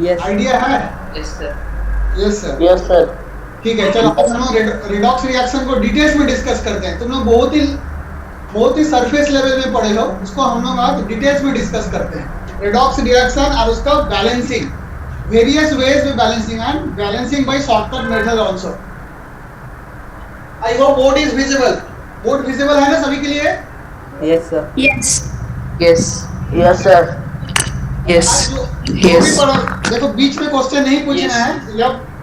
Yes idea है? Yes sir. Yes sir. Yes sir. ठीक है, चलो अब हम लोग रिडॉक्स रिएक्शन को डिटेल्स में डिस्कस करते हैं। तुम लोग बहुत ही सरफेस लेवल में पढ़े हो, उसको हम लोग आज डिटेल्स में डिस्कस करते हैं। रिडॉक्स रिएक्शन और उसका बैलेंसिंग, वेरियस वेज में balancing and balancing by shortcut method also. I hope board is visible. Board visible है ना सभी के लिए? Yes sir. Yes yes yes sir. Yes जो भी पढ़ो, देखो बीच में क्वेश्चन नहीं पूछना है।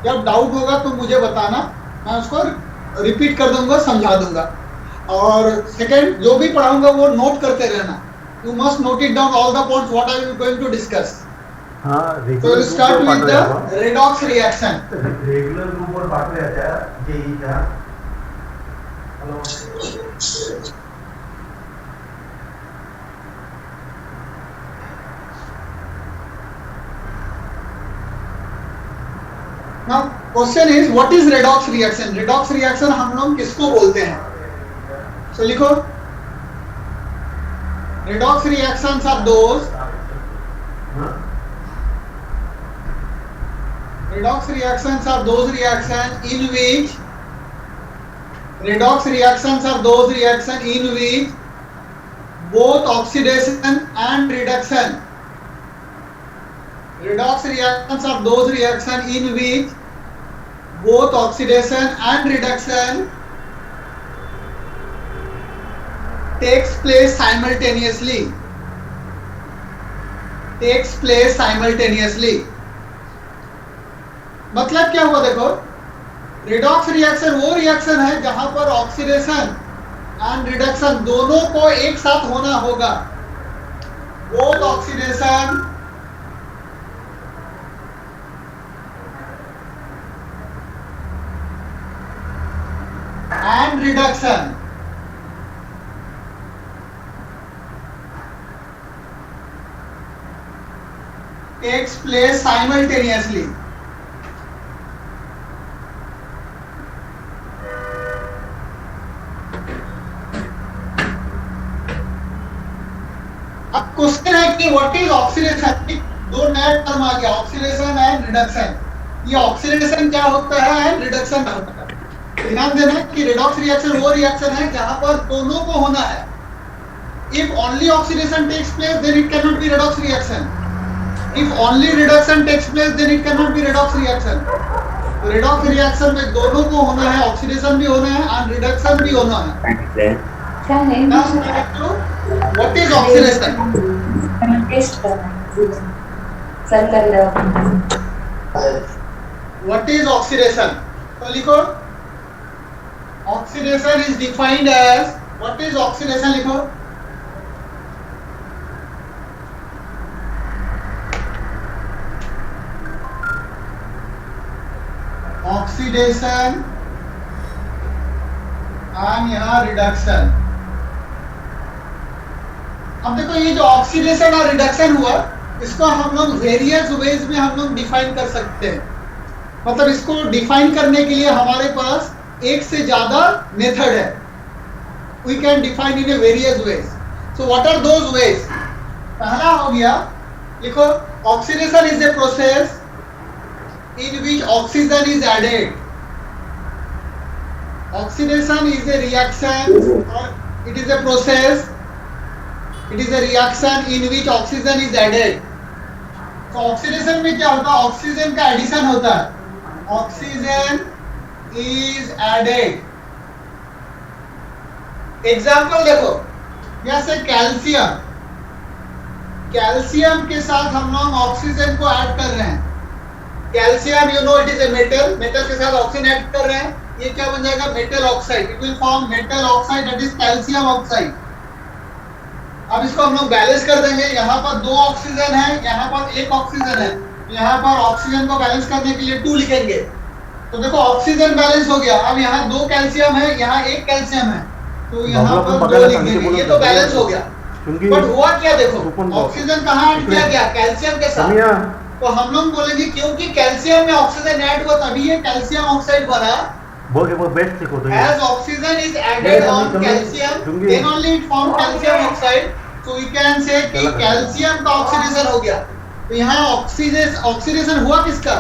जब डाउट होगा तो मुझे बताना, मैं उसको रिपीट कर दूंगा, समझा दूंगा। और सेकंड, जो भी पढ़ाऊंगा वो नोट करते रहना। You must note it down all the points what I will going to discuss. हाँ, So we'll start with the redox reaction. Regular group और बात रहता है जेई का। Hello. Now question is what is redox reaction? Redox reaction हम लोग किसको बोलते हैं? So लिखो, redox reactions are those redox reactions are those reactions in which redox reactions are those reactions in which both oxidation and reduction redox reactions are those reactions in which both oxidation and reduction takes place simultaneously मतलब क्या हुआ? देखो, redox reaction वो reaction है जहां पर oxidation and reduction दोनों को एक साथ होना होगा। Both oxidation and reduction takes place simultaneously. अब क्वेश्चन है कि व्हाट इज ऑक्सीडेशन? दो नया टर्म आ गया, ऑक्सीडेशन एंड रिडक्शन। ये ऑक्सीडेशन क्या होता है एंड रिडक्शन क्या होता है? ध्यान देना कि रिडॉक्स रिएक्शन वो रिएक्शन है जहां पर दोनों को होना है। If only oxidation takes place, then it cannot be redox reaction. If only reduction takes place, then it cannot be redox reaction. तो redox reaction में दोनों को होना है, ऑक्सीडेशन भी होना है और रिडक्शन भी होना है। Now start to what is oxidation? What is oxidation? तो लिखो, oxidation is defined as, what is oxidation लिखो, ऑक्सीडेशन और यहाँ रिडक्शन। अब देखो, ये जो ऑक्सीडेशन और रिडक्शन हुआ, इसको हम लोग वेरियस वेज में हम लोग डिफाइन कर सकते हैं। मतलब इसको डिफाइन करने के लिए हमारे पास एक से ज्यादा मेथड है। We can define in a various ways. So what are those ways? पहला हो गया, लिखो, oxidation is a process in which oxygen is added. Oxidation is a reaction or it is a process, it is a reaction in which oxygen is added. So oxidation में क्या होता है? Oxygen का addition होता है। Oxygen is added. Example देखो, जैसे calcium, calcium के साथ हम लोग ऑक्सीजन को ऐड कर रहे हैं। Calcium, you know, it is a metal, metal के साथ ऑक्सीजन ऐड कर रहे हैं, ये क्या बन जाएगा? Metal oxide. It will form metal oxide, that is calcium oxide. अब इसको हम लोग बैलेंस कर देंगे। यहाँ पर दो ऑक्सीजन है, यहाँ पर एक ऑक्सीजन है, यहाँ पर ऑक्सीजन को बैलेंस करने के लिए 2 लिखेंगे। तो देखो, ऑक्सीजन बैलेंस हो गया। अब यहाँ 2 कैल्शियम है, यहाँ 1 कैल्शियम है, तो यहाँ पर 2 लिख देंगे। ये तो बैलेंस हो गया। बट हुआ क्या? देखो, ऑक्सीजन कहाँ ऐड किया गया? कैल्शियम के साथ। तो हम लोग बोलेंगे क्योंकि कैल्शियम में ऑक्सीजन ऐड हुआ तभी ये कैल्शियम ऑक्साइड बना। वो बेस्ट लिखो तो as oxygen is added on calcium, then only it forms calcium oxide. So we can say कि कैल्शियम का ऑक्सीडेशन हो गया। तो यहाँ ऑक्सीडेशन हुआ किसका?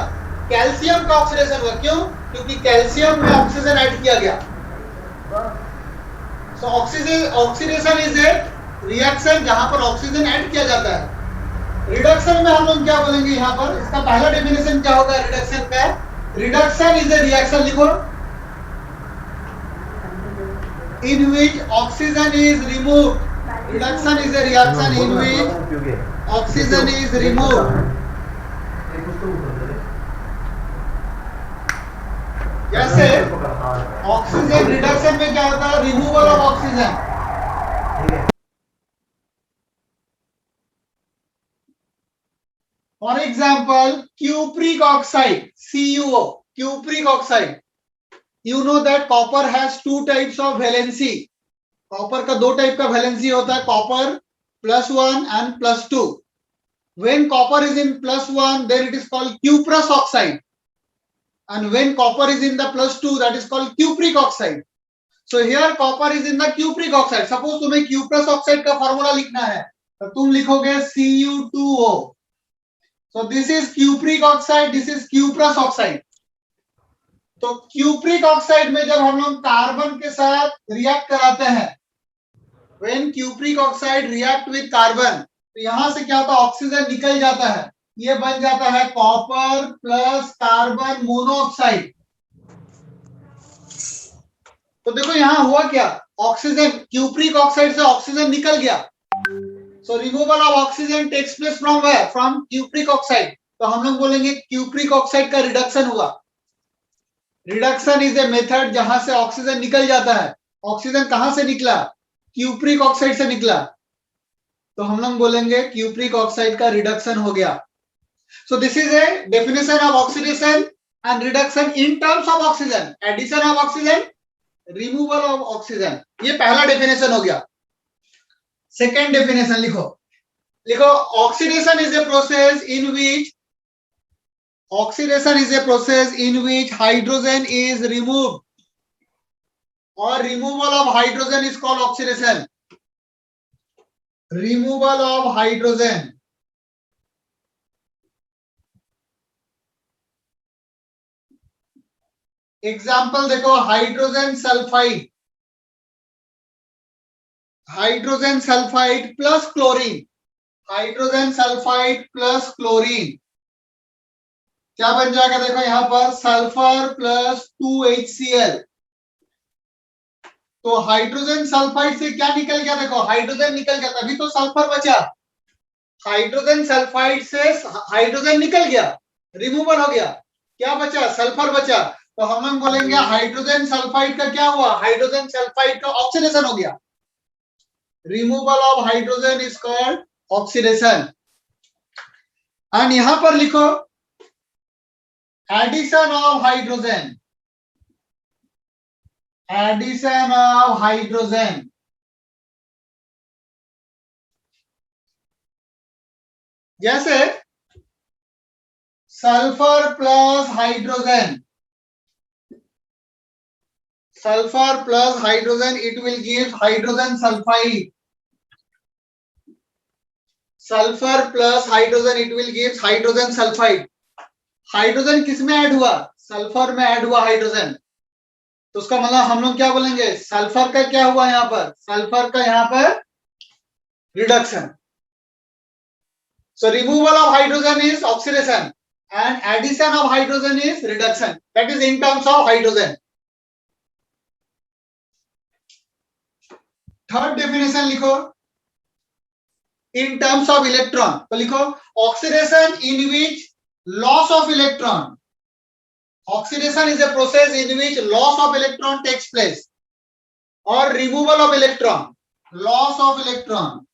कैल्शियम का ऑक्सीडेशन हुआ। क्यों? क्योंकि कैल्शियम में ऑक्सीजन ऐड किया गया। सो ऑक्सीडेशन इज ए रिएक्शन जहां पर ऑक्सीजन ऐड किया जाता है। रिडक्शन में हम लोग क्या बोलेंगे यहाँ पर? इसका पहला डेफिनेशन क्या होगा रिडक्शन का? रिडक्शन इज ए रिएक्शन, लिखो, in which oxygen is removed. Reduction is a reaction in which oxygen is removed. जैसे ऑक्सीजन रिडक्शन में क्या होता है? Removal of oxygen. For example cupric oxide, CuO, cupric oxide. You know that copper has two types of valency. Copper का दो type का valency होता है, copper +1 and +2. When copper is in +1, then it is called cuprous oxide, and when copper is in the +2, that is called cupric oxide. So here copper is in the cupric oxide. Suppose तुम्हें cuprous oxide का formula लिखना है, तो तुम लिखोगे Cu2O. So this is cupric oxide, this is cuprous oxide. तो cupric oxide में जब हम लोग कार्बन के साथ रिएक्ट कराते हैं, when cupric oxide react with carbon, तो यहां से क्या होता है? ऑक्सीजन निकल जाता है, ये बन जाता है कॉपर प्लस कार्बन मोनोऑक्साइड। तो देखो यहां हुआ क्या? ऑक्सीजन, क्यूप्रिक ऑक्साइड से ऑक्सीजन निकल गया। So removal of oxygen takes place from where? From cupric oxide. तो हम लोग बोलेंगे क्यूप्रिक ऑक्साइड का रिडक्शन हुआ। रिडक्शन इज ए मेथड जहां से ऑक्सीजन निकल जाता है। ऑक्सीजन कहां से निकला? क्यूप्रिक ऑक्साइड से निकला, तो हम लोग बोलेंगे क्यूप्रिक ऑक्साइड का रिडक्शन हो गया। So this is a definition of oxidation and reduction in terms of oxygen, addition of oxygen, removal of oxygen. ये पहला डेफिनेशन हो गया। सेकेंड डेफिनेशन लिखो, oxidation is a process in which oxidation is a process in which hydrogen is removed, or removal of hydrogen is called oxidation. Removal of hydrogen. Example देखो, hydrogen sulphide, hydrogen sulphide plus chlorine, hydrogen sulphide plus chlorine क्या बन जाएगा? देखो यहां पर sulphur plus 2HCl। तो hydrogen sulphide से क्या निकल गया? देखो हाइड्रोजन निकल गया, तभी तो सल्फर बचा। हाइड्रोजन सल्फाइड से हाइड्रोजन निकल गया, रिमूवल हो गया, क्या बचा? सल्फर बचा। तो हम लोग बोलेंगे हाइड्रोजन सल्फाइड का क्या हुआ? हाइड्रोजन सल्फाइड का ऑक्सीडेशन हो गया। Removal of hydrogen is called oxidation. And यहां पर लिखो addition of hydrogen, addition of hydrogen. जैसे sulphur plus hydrogen, sulfur plus hydrogen, it will give hydrogen sulfide. Sulfur plus hydrogen, it will give hydrogen sulfide. Hydrogen किस में add हुआ? Sulphur में add हुआ hydrogen. तो उसका मतलब हम लोग क्या बोलेंगे? सल्फर का क्या हुआ यहाँ पर? सल्फर का यहाँ पर reduction. So removal of hydrogen is oxidation and addition of hydrogen is reduction. That is in terms of hydrogen. Third definition लिखो in terms of electron. तो लिखो oxidation in which loss of electron. Oxidation is a process in which loss of electron takes place or removal of electron. Loss of electron.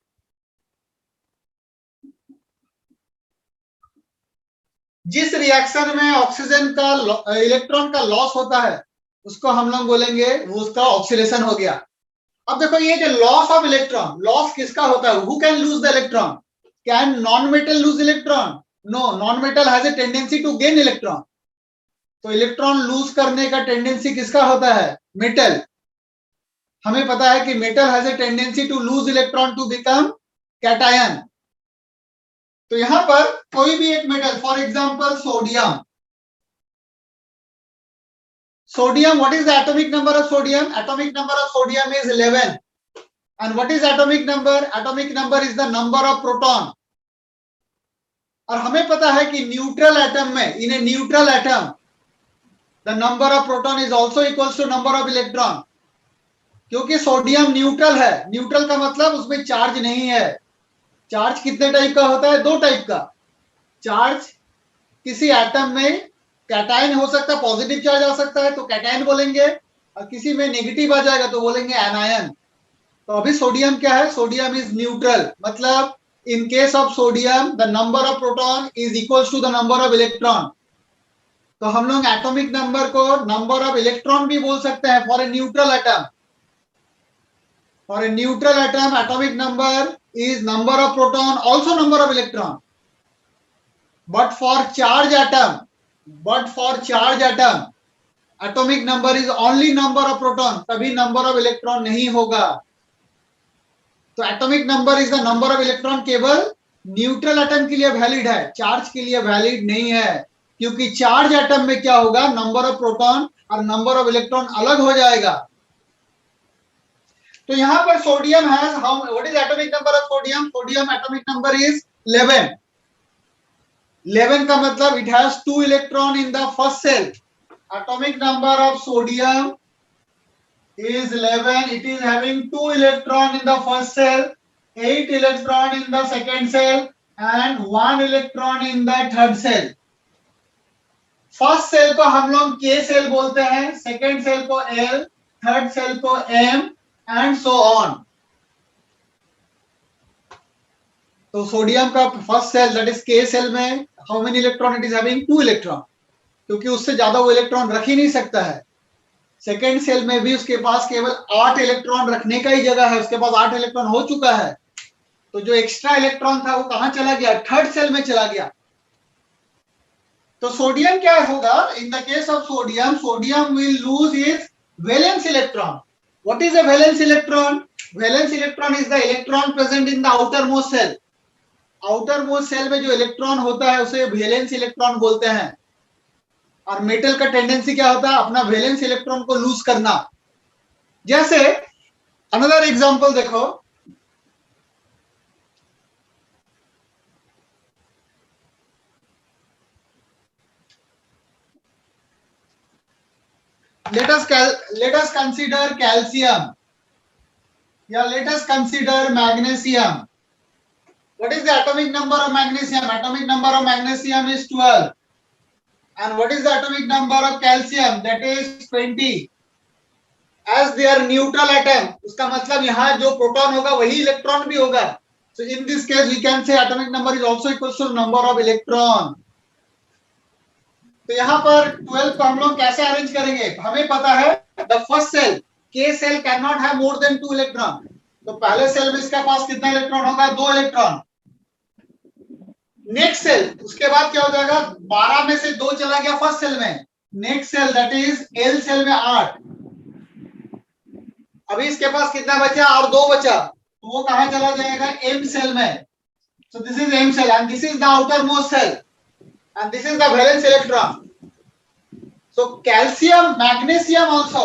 जिस reaction में oxygen का electron का loss होता है उसको हम लोग बोलेंगे वो उसका ऑक्सीडेशन हो गया। अब देखो ये जो लॉस ऑफ इलेक्ट्रॉन, लॉस किसका होता है? Who can lose the electron? Can non metal lose electron? No, non metal has a tendency to gain electron. तो इलेक्ट्रॉन लूज करने का टेंडेंसी किसका होता है? मेटल। हमें पता है कि metal has a tendency to lose electron to become cation. तो यहां पर कोई भी एक metal, for example sodium, sodium, what is the atomic number of sodium? Atomic number of sodium is 11. And what is atomic number? Atomic number is the number of proton. और हमें पता है कि न्यूट्रल एटम में, in a neutral atom, the number of proton is also equals to number of electron, क्योंकि sodium neutral है। Neutral का मतलब उसमें चार्ज नहीं है। चार्ज कितने टाइप का होता है? दो टाइप का। चार्ज किसी एटम में कैटायन हो सकता है, पॉजिटिव चार्ज आ सकता है तो कैटायन बोलेंगे, और किसी में नेगेटिव आ जाएगा तो बोलेंगे एनायन। तो अभी सोडियम क्या है? सोडियम इज न्यूट्रल, मतलब in case of sodium the number of proton is equals to the number of electron. तो हम लोग एटॉमिक नंबर को नंबर ऑफ इलेक्ट्रॉन भी बोल सकते हैं for a neutral atom. For a neutral atom atomic number is number of proton, also number of electron. But for charge atom, atomic number is only number of proton, तभी number of electron नहीं होगा। तो atomic number is the number of electron केवल neutral atom के लिए valid है, charge के लिए वैलिड नहीं है, क्योंकि चार्ज एटम में क्या होगा? नंबर ऑफ प्रोटॉन और नंबर ऑफ इलेक्ट्रॉन अलग हो जाएगा। तो यहां पर sodium has how, what is atomic number of sodium? Sodium atomic number is 11। 11 का मतलब it has 2 electron in the first shell. Atomic number of sodium is 11. It is having 2 electron in the first cell, 8 electron in the second cell and 1 electron in the third cell. First cell को हम लोग K cell बोलते हैं, second cell को L, third cell को M and so on. तो sodium का first cell that is K cell में how many electron? It is having 2 electron, क्योंकि उससे ज्यादा वो इलेक्ट्रॉन रख ही नहीं सकता है। सेकेंड सेल में भी उसके पास केवल 8 इलेक्ट्रॉन रखने का ही जगह है, उसके पास 8 इलेक्ट्रॉन हो चुका है। तो जो एक्स्ट्रा इलेक्ट्रॉन था वो कहां चला गया? थर्ड सेल में चला गया। तो सोडियम क्या होगा? In the case of sodium, sodium will lose its valence electron. What is a valence electron? Valence electron is the electron present in the outer most shell. Outer most shell में जो electron होता है उसे valence electron बोलते हैं। और metal का tendency क्या होता है? अपना वैलेंस इलेक्ट्रॉन को लूज करना। जैसे अनदर एग्जांपल देखो, let us consider calcium, या let us consider magnesium. What is the atomic number of magnesium? Atomic number of magnesium is 12. And what is the atomic number of calcium? That is 20. As they are neutral atom, उसका मतलब यहाँ जो proton होगा वही electron भी होगा। So in this case we can say atomic number is also equal to number of electron. तो यहाँ पर 12 को हम लोग कैसे अरेंज करेंगे? हमें पता है the first cell K cell cannot have more than 2 electron. तो पहले सेल में इसके पास कितना इलेक्ट्रॉन होगा? 2 इलेक्ट्रॉन। नेक्स्ट सेल, उसके बाद क्या हो जाएगा? 12 में से 2 चला गया फर्स्ट सेल में। Next shell that is L shell में 8। अभी इसके पास कितना बचा? और 2 बचा, तो वो कहां चला जाएगा? M सेल में। So this is M shell and this is the outer most shell and this is the valence electron. So calcium, magnesium also,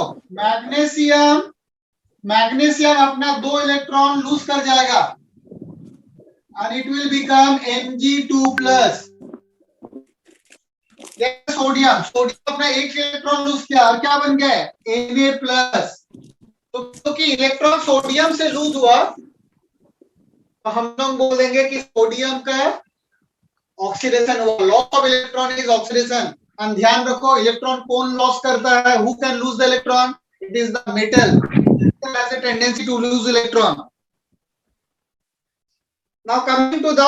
magnesium अपना 2 इलेक्ट्रॉन लूज कर जाएगा and it will become Mg2+. Sodium अपना 1 electron lose किया और क्या बन गया? Na+. तो क्योंकि इलेक्ट्रॉन सोडियम से लूज हुआ तो हम लोग बोल देंगे कि सोडियम का ऑक्सीडेशन हुआ। Loss of electron is oxidation. And ध्यान रखो, इलेक्ट्रॉन कौन लॉस करता है? Who can lose the electron? It is the metal. Metal has a tendency to lose electron. Now coming to the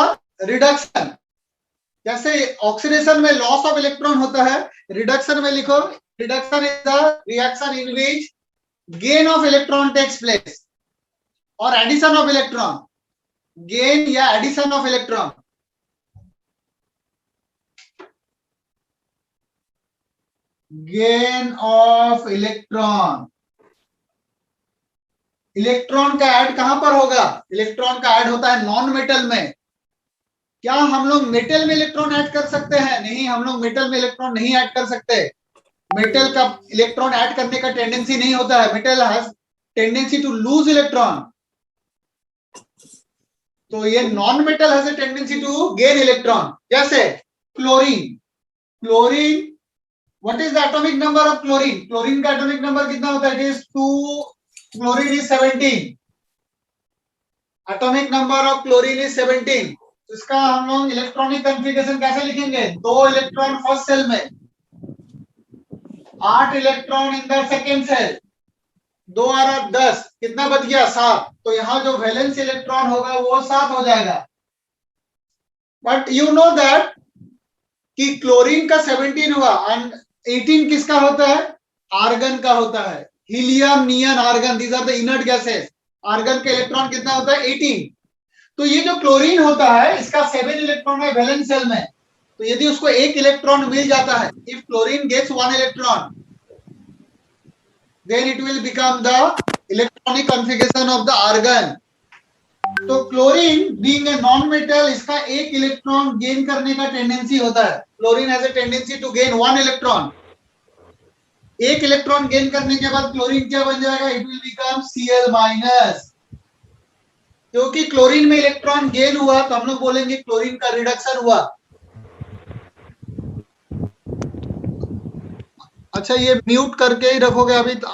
reduction, जैसे oxidation में loss of electron होता है, reduction में लिखो reduction is the reaction in which gain of electron takes place और addition of electron. Gain या addition of electron. Gain of electron, electron का add कहां पर होगा? इलेक्ट्रॉन का ऐड होता है नॉन मेटल में। क्या हम लोग मेटल में इलेक्ट्रॉन ऐड कर सकते हैं? नहीं, हम लोग मेटल में इलेक्ट्रॉन नहीं ऐड कर सकते। मेटल का इलेक्ट्रॉन ऐड करने का टेंडेंसी नहीं होता है। Metal has tendency to lose electron. तो ये non metal has a tendency to gain electron. जैसे chlorine. Chlorine, what is the atomic number of chlorine? Chlorine का एटॉमिक नंबर कितना होता है? It is 2, chlorine is 17। Atomic number of chlorine is 17। इसका हम लोग इलेक्ट्रॉनिक कॉन्फ़िगरेशन कैसे लिखेंगे? 2 इलेक्ट्रॉन फर्स्ट सेल में, 8 electron in the second shell, 2 और 8 10, कितना बच गया? 7। तो यहाँ जो वैलेंस इलेक्ट्रॉन होगा वो 7 हो जाएगा। बट यू नो दैट कि क्लोरीन का 17 हुआ एंड 18 किसका होता है? आर्गन का होता है। Helium, neon, argon, these are the inert gases. Argon का इलेक्ट्रॉन कितना होता है? 18। तो ये जो क्लोरीन होता है इसका 7 इलेक्ट्रॉन है वैलेंस सेल में। तो यदि उसको 1 इलेक्ट्रॉन मिल जाता है, if chlorine gets 1 electron, then it will become the electronic configuration of the argon. तो chlorine being a non metal, इसका 1 इलेक्ट्रॉन गेन करने का टेंडेंसी होता है। Chlorine has a tendency to gain 1 electron. 1 electron gain करने के बाद chlorine क्या बन जाएगा? It will become Cl minus. क्योंकि क्लोरीन में इलेक्ट्रॉन गेन हुआ तो हम लोग बोलेंगे क्लोरीन का रिडक्शन हुआ। अच्छा, ये म्यूट करके ही रखोगे अभी तो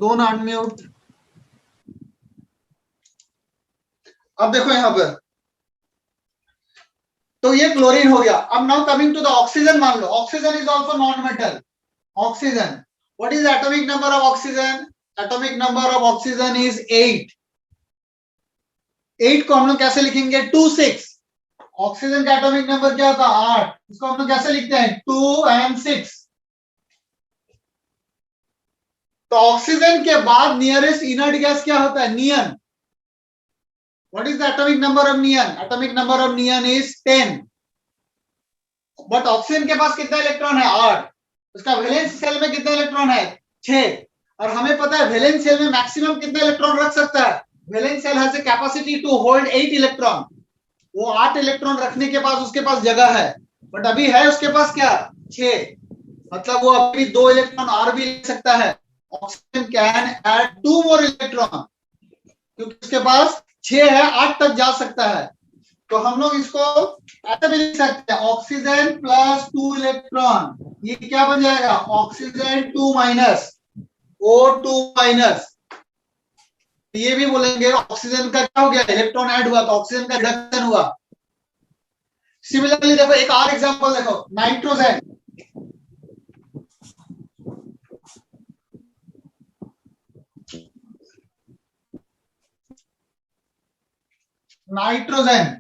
दोनों अनम्यूट। अब देखो यहां पर, तो ये क्लोरीन हो गया। अब now coming to the oxygen. मान लो oxygen is also non metal. Oxygen, what is the atomic number of oxygen? Atomic number of oxygen is 8। 8 को हम लोग कैसे लिखेंगे? 2 6। ऑक्सीजन का एटॉमिक नंबर क्या होता है? 8। इसको हम लोग कैसे लिखते हैं? 2 and 6। तो ऑक्सीजन के बाद नियरेस्ट इनर्ट गैस क्या होता है? नियन। What is the atomic number of neon? Atomic number of neon is 10. But oxygen के पास कितना इलेक्ट्रॉन है? 8। उसका वैलेंस सेल में कितना इलेक्ट्रॉन है? 6। और हमें पता है वैलेंस सेल में मैक्सिमम कितना इलेक्ट्रॉन रख सकता है? Valence shell has a capacity to hold 8 electron. वो 8 इलेक्ट्रॉन रखने के बाद उसके पास जगह है, बट अभी है उसके पास क्या? 6। मतलब वो अभी 2 इलेक्ट्रॉन और भी ले सकता है। Oxygen can add 2 more electron, क्योंकि उसके पास 6 है, 8 तक जा सकता है। तो हम लोग इसको ऐसे भी लिख सकते हैं, ऑक्सीजन प्लस 2 इलेक्ट्रॉन, ये क्या बन जाएगा? Oxygen 2 minus O2 minus. ये भी बोलेंगे ऑक्सीजन का क्या हो गया? इलेक्ट्रॉन ऐड हुआ तो ऑक्सीजन का रिडक्शन हुआ। सिमिलरली देखो एक और एग्जांपल देखो, नाइट्रोजन। नाइट्रोजन,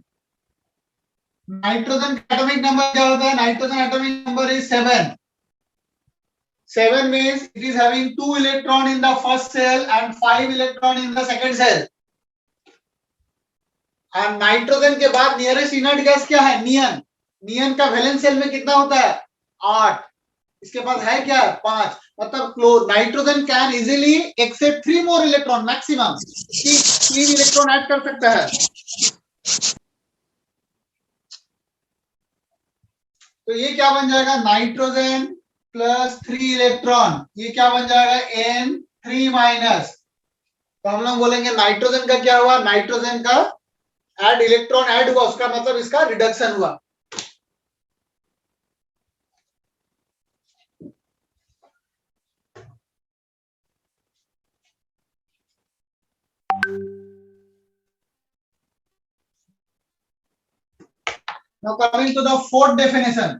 नाइट्रोजन का एटॉमिक नंबर क्या होता है? Nitrogen atomic number is 7। 7 means it is having 2 electron in the first cell and 5 electron in the second cell. और नाइट्रोजन के बाद नियरेस्ट इनर्ट गैस क्या है? नियन। नियन का वैलेंस सेल में कितना होता है? 8। इसके पास है क्या? 5। मतलब nitrogen can easily accept 3 more electron maximum. 3 electron add कर सकता है। तो ये क्या बन जाएगा? नाइट्रोजन प्लस 3 इलेक्ट्रॉन, ये क्या बन जाएगा? N3 minus. तो हम लोग बोलेंगे नाइट्रोजन का क्या हुआ? नाइट्रोजन का ऐड इलेक्ट्रॉन ऐड हुआ, उसका मतलब इसका रिडक्शन हुआ। Now coming to the fourth definition,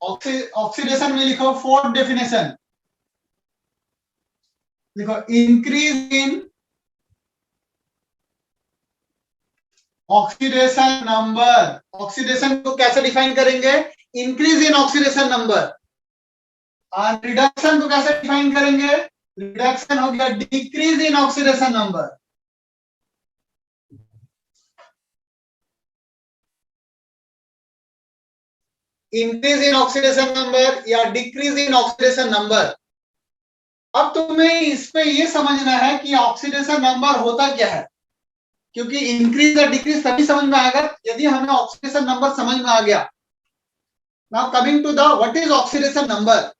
oxidation में लिखो फोर्थ डेफिनेशन। देखो, increase in oxidation number. Oxidation को कैसे डिफाइन करेंगे? Increase in oxidation number. और रिडक्शन को कैसे डिफाइन करेंगे? रिडक्शन हो गया decrease in oxidation number. Increase in oxidation number या डिक्रीज इन ऑक्सीडेशन नंबर। अब तुम्हें इस पे ये समझना है कि ऑक्सीडेशन नंबर होता क्या है, क्योंकि इंक्रीज या डिक्रीज तभी समझ में आएगा यदि हमें ऑक्सीडेशन नंबर समझ में आ गया। Now coming to the what is oxidation number.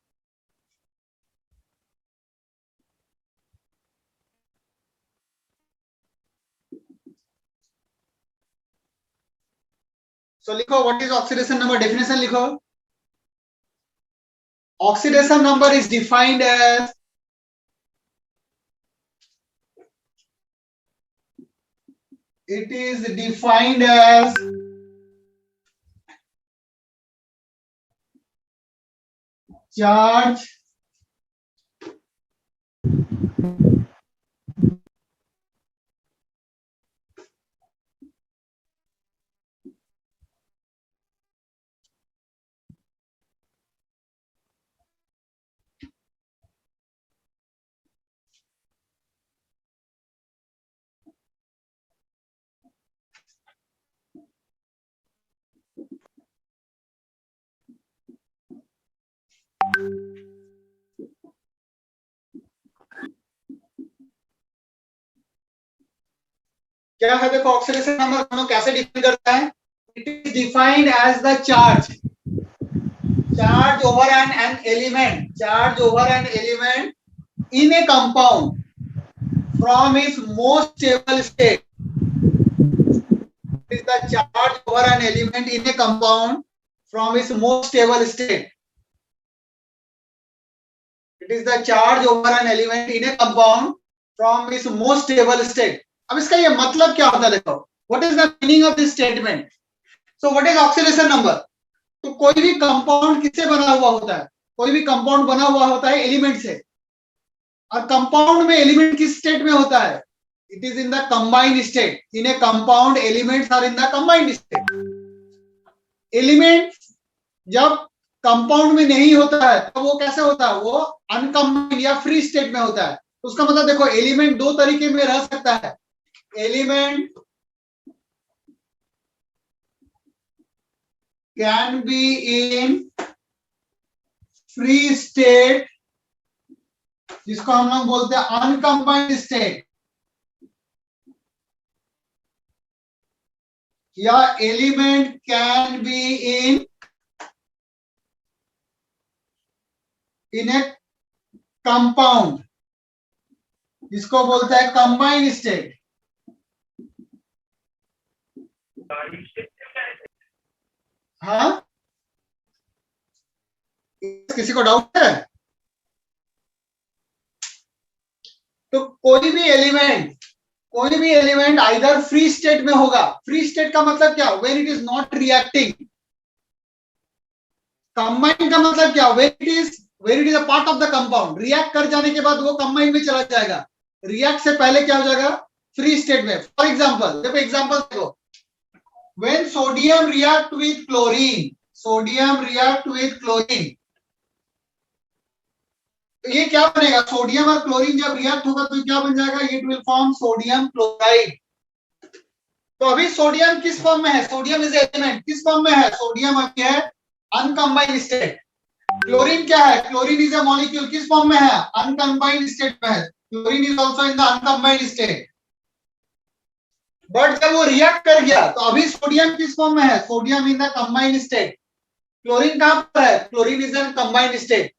So लिखो what is oxidation number, definition लिखो। Oxidation number is defined as it is defined as charge क्या है, देखो ऑक्सीडेशन नंबर दोनों कैसे डिफाइन करता है। It is defined as the charge over an element, charge over an element in a compound from its most stable state. It is the charge over an element in a compound from its most stable state. It is the charge over an element in a compound from its most stable state. अब इसका ये मतलब क्या होता है, देखो what is the meaning of this statement. So what is oxidation number? तो कोई भी कंपाउंड किससे बना हुआ होता है, कोई भी कंपाउंड बना हुआ होता है एलिमेंट से, और कंपाउंड में एलिमेंट किस स्टेट में होता है, it is in the combined state. In a compound elements are in the combined state. Element जब कंपाउंड में नहीं होता है तो वो कैसे होता है, वो अनकंबाइंड या फ्री स्टेट में होता है। तो उसका मतलब देखो एलिमेंट दो तरीके में रह सकता है। Element can be in free state, जिसको हम लोग बोलते हैं अनकंबाइंड स्टेट, या element can be in a compound, जिसको बोलते हैं कंबाइंड स्टेट। हाँ, किसी को डाउट है? तो कोई भी एलिमेंट आइदर फ्री स्टेट में होगा। फ्री स्टेट का मतलब क्या, when it is not reacting. Combined का मतलब क्या, when it is a part of the compound. React कर जाने के बाद वो कंबाइंड में चला जाएगा, रिएक्ट से पहले क्या हो जाएगा, फ्री स्टेट में। फॉर एग्जांपल देखो, एग्जांपल देखो, when sodium react with chlorine, तो ये क्या बनेगा, सोडियम और क्लोरीन जब रिएक्ट होगा तो क्या बन जाएगा, it will form sodium chloride. तो अभी सोडियम किस फॉर्म में है, सोडियम इज एलिमेंट, किस फॉर्म में है, सोडियम अभी है अनकंबाइंड स्टेट। क्लोरीन क्या है, क्लोरीन इज अ मॉलिक्यूल, किस फॉर्म में है, अनकंबाइंड स्टेट में है। Chlorine is also in the uncombined state. But जब वो रिएक्ट कर गया तो अभी सोडियम किस फॉर्म में है, sodium in the combined state. Chlorine कहां पर है, chlorine is in combined state,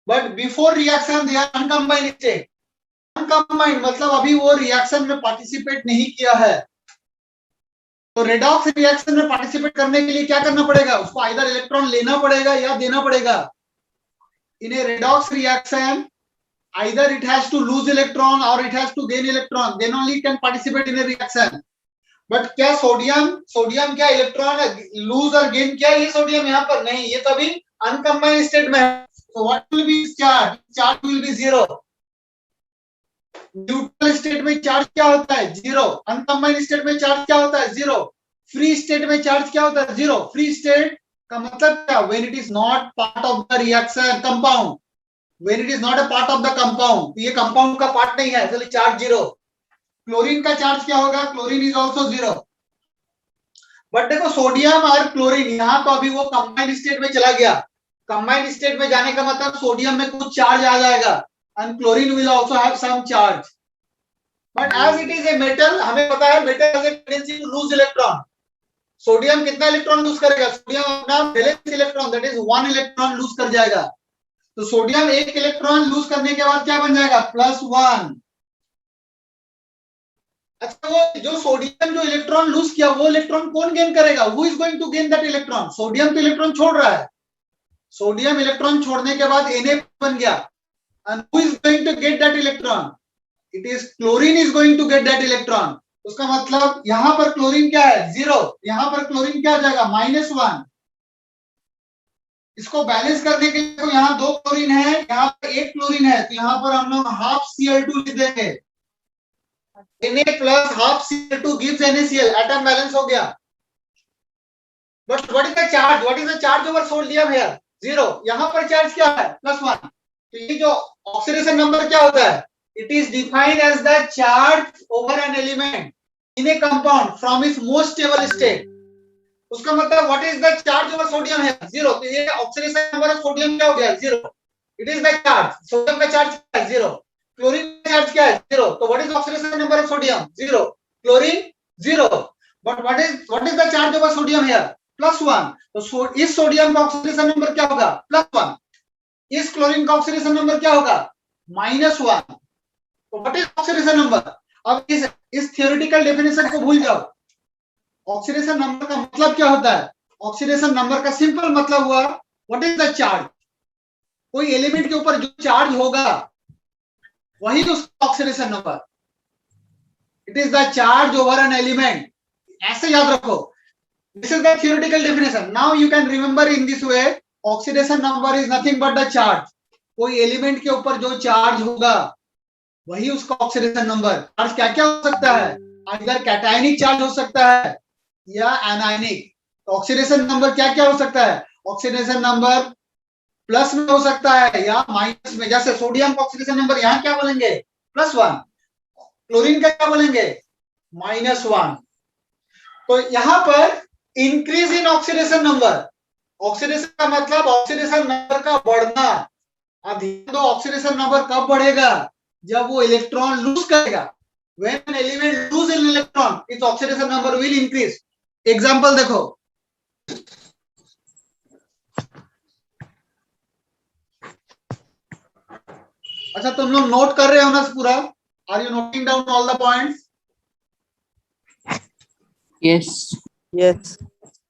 but before reaction they are uncombined state. Uncombined मतलब अभी वो रिएक्शन में पार्टिसिपेट नहीं किया है। तो रेडॉक्स रिएक्शन में पार्टिसिपेट करने के लिए क्या करना पड़ेगा, उसको आइदर इलेक्ट्रॉन लेना पड़ेगा या देना पड़ेगा। In a redox reaction either it has to lose electron or it has to gain electron, then only it can participate in a reaction. But क्या सोडियम क्या इलेक्ट्रॉन लूज और गेन किया ये सोडियम यहाँ पर नहीं, ये तो अभी अनकंबाइंड स्टेट में है। So what will be charge? Charge will be zero. Neutral state में चार्ज क्या होता है, जीरो। अनकंबाइंड स्टेट में चार्ज क्या होता है, जीरो। फ्री स्टेट में चार्ज क्या होता है, जीरो। फ्री स्टेट का मतलब क्या, when it is not part of the reaction compound, when it is not a part of the compound, ये कंपाउंड का पार्ट नहीं है, इसलिए चार्ज जीरो। क्लोरीन का चार्ज क्या होगा, chlorine is also zero. But देखो सोडियम और क्लोरीन यहाँ तो अभी वो कंबाइंड स्टेट में चला गया। कंबाइंड स्टेट में जाने का मतलब सोडियम में कुछ चार्ज आ जाएगा, and chlorine will also have some charge. But as it is a metal, हमें पता है metal has a tendency to lose electron. Sodium कितना इलेक्ट्रॉन लूज करेगा? सोडियम अपना valence electron that is 1 electron lose कर जाएगा. तो सोडियम एक इलेक्ट्रॉन लूज करने के बाद क्या बन जाएगा? +1. अच्छा, वो जो सोडियम जो इलेक्ट्रॉन लूज किया वो इलेक्ट्रॉन कौन गेन करेगा? Who is going to gain that electron? Sodium तो इलेक्ट्रॉन छोड़ रहा है. सोडियम इलेक्ट्रॉन छोड़ने के बाद Na बन गया. And who is going to get that electron? It is chlorine is going to get that electron. उसका मतलब यहां पर क्लोरीन क्या है? 0. यहां पर क्लोरीन क्या आ जाएगा? -1. इसको बैलेंस करने के लिए तो यहाँ 2 क्लोरीन है, यहाँ पर 1 क्लोरीन है, तो यहाँ पर हम लोग हाफ Cl2 लिख देंगे. Na plus half Cl2 gives NaCl. Atom balance हो गया. But what is the charge? What is the charge over sodium here? 0. यहाँ पर चार्ज क्या है? +1. तो ये जो ऑक्सीडेशन नंबर क्या होता है? It is defined as the charge over an element in a compound from its most stable state. उसका मतलब what is the charge over sodium है? 0. तो ये ऑक्सीडेशन नंबर ऑफ सोडियम क्या हो गया? 0. It is the charge. Sodium का charge क्या है? 0. क्लोरीन का चार्ज क्या है? 0. तो what is oxidation number of sodium? 0. Chlorine 0. But what is the charge over sodium here? +1. तो इस सोडियम का ऑक्सीडेशन नंबर क्या होगा? +1. इस क्लोरीन का ऑक्सीडेशन नंबर क्या होगा? -1. What is oxidation number? अब इस थियोरेटिकल डेफिनेशन को भूल जाओ. ऑक्सीडेशन नंबर का मतलब क्या होता है? ऑक्सीडेशन नंबर का सिंपल मतलब हुआ व्हाट इज द चार्ज. कोई एलिमेंट के ऊपर जो चार्ज होगा वही उसका oxidation number. It is the charge over an element. ऐसे याद रखो. This is the theoretical definition. Now you can remember in this way. Oxidation number is nothing but the charge. कोई एलिमेंट के ऊपर जो चार्ज होगा वही उसका ऑक्सीडेशन नंबर. चार्ज क्या क्या हो सकता है? इधर कैटायनिक चार्ज हो सकता है या एनायनिक. तो ऑक्सीडेशन नंबर क्या क्या हो सकता है? ऑक्सीडेशन नंबर प्लस में हो सकता है या माइनस में. जैसे सोडियम का ऑक्सीडेशन नंबर यहाँ क्या बोलेंगे? +1. क्लोरीन का क्या बोलेंगे? -1. तो यहाँ पर increase in oxidation number. Oxidation का मतलब ऑक्सीडेशन नंबर का बढ़ना. अब ध्यान दो, ऑक्सीडेशन नंबर कब बढ़ेगा? जब वो इलेक्ट्रॉन लूज करेगा. When an element lose an electron, its oxidation number will increase. Example देखो. अच्छा, तुम लोग नोट कर रहे हो ना पूरा? Are you noting down all the points? Yes. Yes.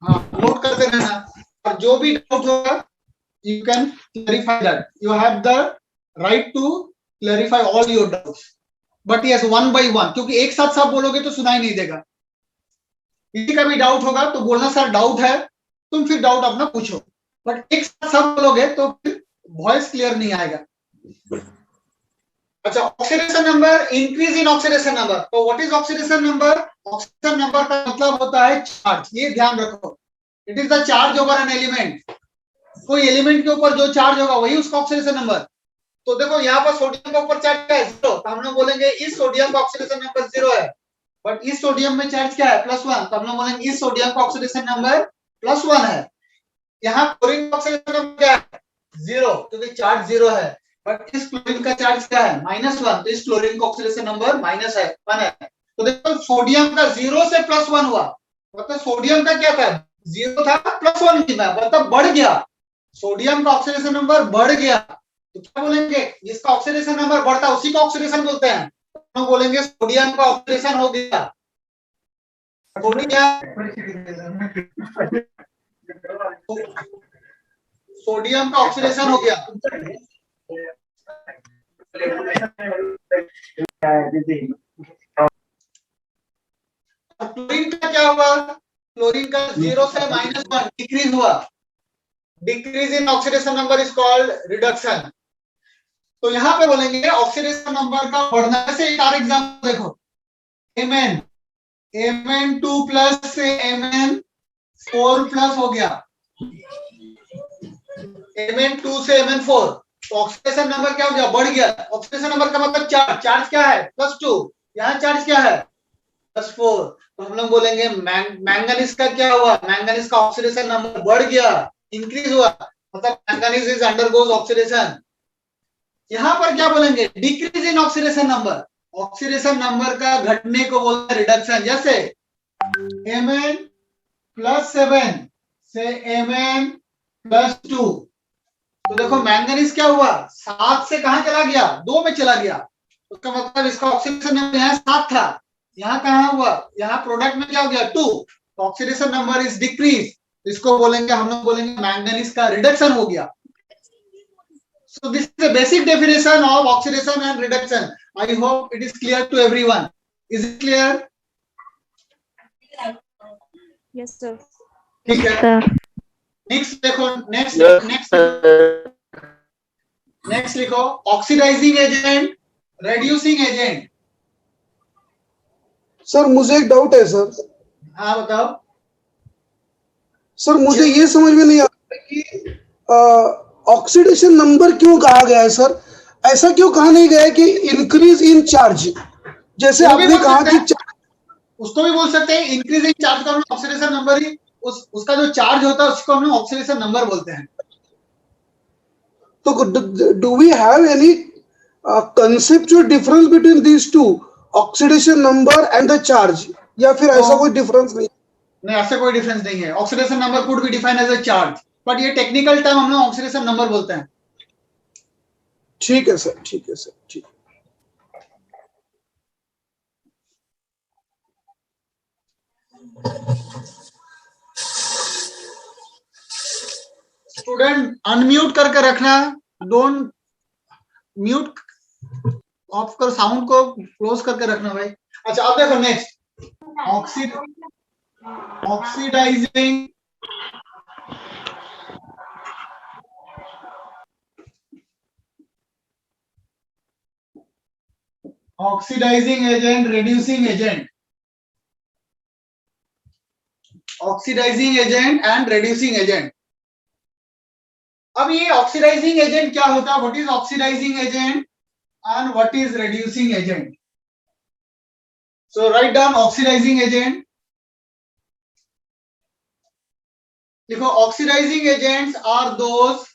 हाँ, नोट करते रहना. और जो भी डाउट होगा you can clarify that. You have the right to clarify all your doubts. But yes, one by one, क्योंकि एक साथ सब बोलोगे तो सुनाई नहीं देगा. किसी का भी डाउट होगा तो बोलना सर डाउट है, तुम फिर डाउट अपना पूछो. बट एक साथ सब बोलोगे तो फिर वॉइस क्लियर नहीं आएगा. अच्छा, oxidation number, increase in oxidation number. तो what is oxidation number? Oxidation number का मतलब होता है चार्ज. ये ध्यान रखो. It is the charge over an element. कोई एलिमेंट के ऊपर जो चार्ज होगा वही उसका ऑक्सीडेशन नंबर. तो देखो यहाँ पर सोडियम के ऊपर चार्ज क्या है? 0. तो हम लोग बोलेंगे इस सोडियम का ऑक्सीडेशन नंबर 0 है. बट इस सोडियम में चार्ज क्या है? +1. तो हम लोग बोलेंगे इस सोडियम का ऑक्सीडेशन नंबर +1 है. यहाँ क्लोरीन का ऑक्सीडेशन नंबर क्या है? 0, क्योंकि चार्ज 0 है. बट इस क्लोरीन का चार्ज क्या है? -1. तो इस क्लोरीन का ऑक्सीडेशन नंबर -1 है. तो देखो सोडियम का 0 से +1 हुआ. मतलब सोडियम का क्या था? 0 था, +1 की मतलब बढ़ गया. सोडियम का ऑक्सीडेशन नंबर बढ़ गया. तो क्या बोलेंगे? जिसका ऑक्सीडेशन नंबर बढ़ता है उसी को ऑक्सीडेशन बोलते हैं. तो बोलेंगे सोडियम का ऑक्सीडेशन हो गया. सोडियम का ऑक्सीडेशन हो गया. क्लोरीन का क्या हुआ? क्लोरीन का 0 से -1 डिक्रीज हुआ. Decrease in oxidation number is called reduction. तो यहाँ पे बोलेंगे ऑक्सीडेशन नंबर का बढ़ना. से एक और एग्जांपल देखो. Mn2+ से Mn4+ हो गया. Mn2 से Mn4. तो ऑक्सीडेशन नंबर क्या हो गया? बढ़ गया. ऑक्सीडेशन नंबर का मतलब चार्ज. चार्ज क्या है? +2. यहाँ चार्ज क्या है? +4. तो हम लोग बोलेंगे मैंगनीज का क्या हुआ? मैंगनीज का ऑक्सीडेशन नंबर बढ़ गया, इंक्रीज हुआ. मतलब मैंगनीज इज अंडरगोज ऑक्सीडेशन. यहां पर क्या बोलेंगे, decrease in oxidation number, oxidation number का घटने को बोलते हैं रिडक्शन। जैसे Mn +7 से Mn +2, तो देखो मैंगनीज क्या हुआ, 7 से कहां चला गया, 2 में चला गया, उसका मतलब इसका ऑक्सीडेशन नंबर यहाँ 7 था, यहाँ कहां हुआ, यहाँ प्रोडक्ट में क्या हो गया 2, तो ऑक्सीडेशन नंबर इज डिक्रीज, इसको बोलेंगे, हम लोग बोलेंगे मैंगनीज का रिडक्शन हो गया। So this is a basic definition of oxidation and reduction. I hope it is clear to everyone. Is it clear? Yes, sir. ठीक है। sir. नेक्स्ट देखो, next Yes, next sir. Next लिखो, oxidising agent, reducing agent. Sir मुझे एक doubt है sir. हाँ बताओ। Sir मुझे ये समझ में नहीं आ रहा कि ऑक्सीडेशन नंबर क्यों कहा गया है सर? ऐसा क्यों कहा नहीं गया है कि इंक्रीज इन चार्ज, जैसे वो भी आपने बोल कहा सकते कि हैं, उसको भी बोल सकते हैं, इंक्रीज इन चार्ज का हम ऑक्सीडेशन नंबर ही, उसका जो चार्ज होता है उसको हम ऑक्सीडेशन नंबर बोलते हैं। तो do we have any conceptual difference between these two, oxidation number and the charge, या फिर ऐसा कोई डिफरेंस नहीं? नहीं, ऐसा कोई डिफरेंस नहीं है। Oxidation number could be defined as a charge, but ये टेक्निकल टर्म हम लोग ऑक्सीडेशन नंबर बोलते हैं। ठीक है सर, ठीक है सर, ठीक। स्टूडेंट अनम्यूट करके रखना, डोंट म्यूट, ऑफ कर, साउंड को क्लोज करके रखना भाई। अच्छा अब देखो next, oxidizing oxidizing agent, reducing agent, oxidizing agent and reducing agent. अब ये ऑक्सीडाइजिंग एजेंट क्या होता है, what is oxidizing agent and what is reducing agent? So write down oxidizing agent. देखो oxidizing agents are those,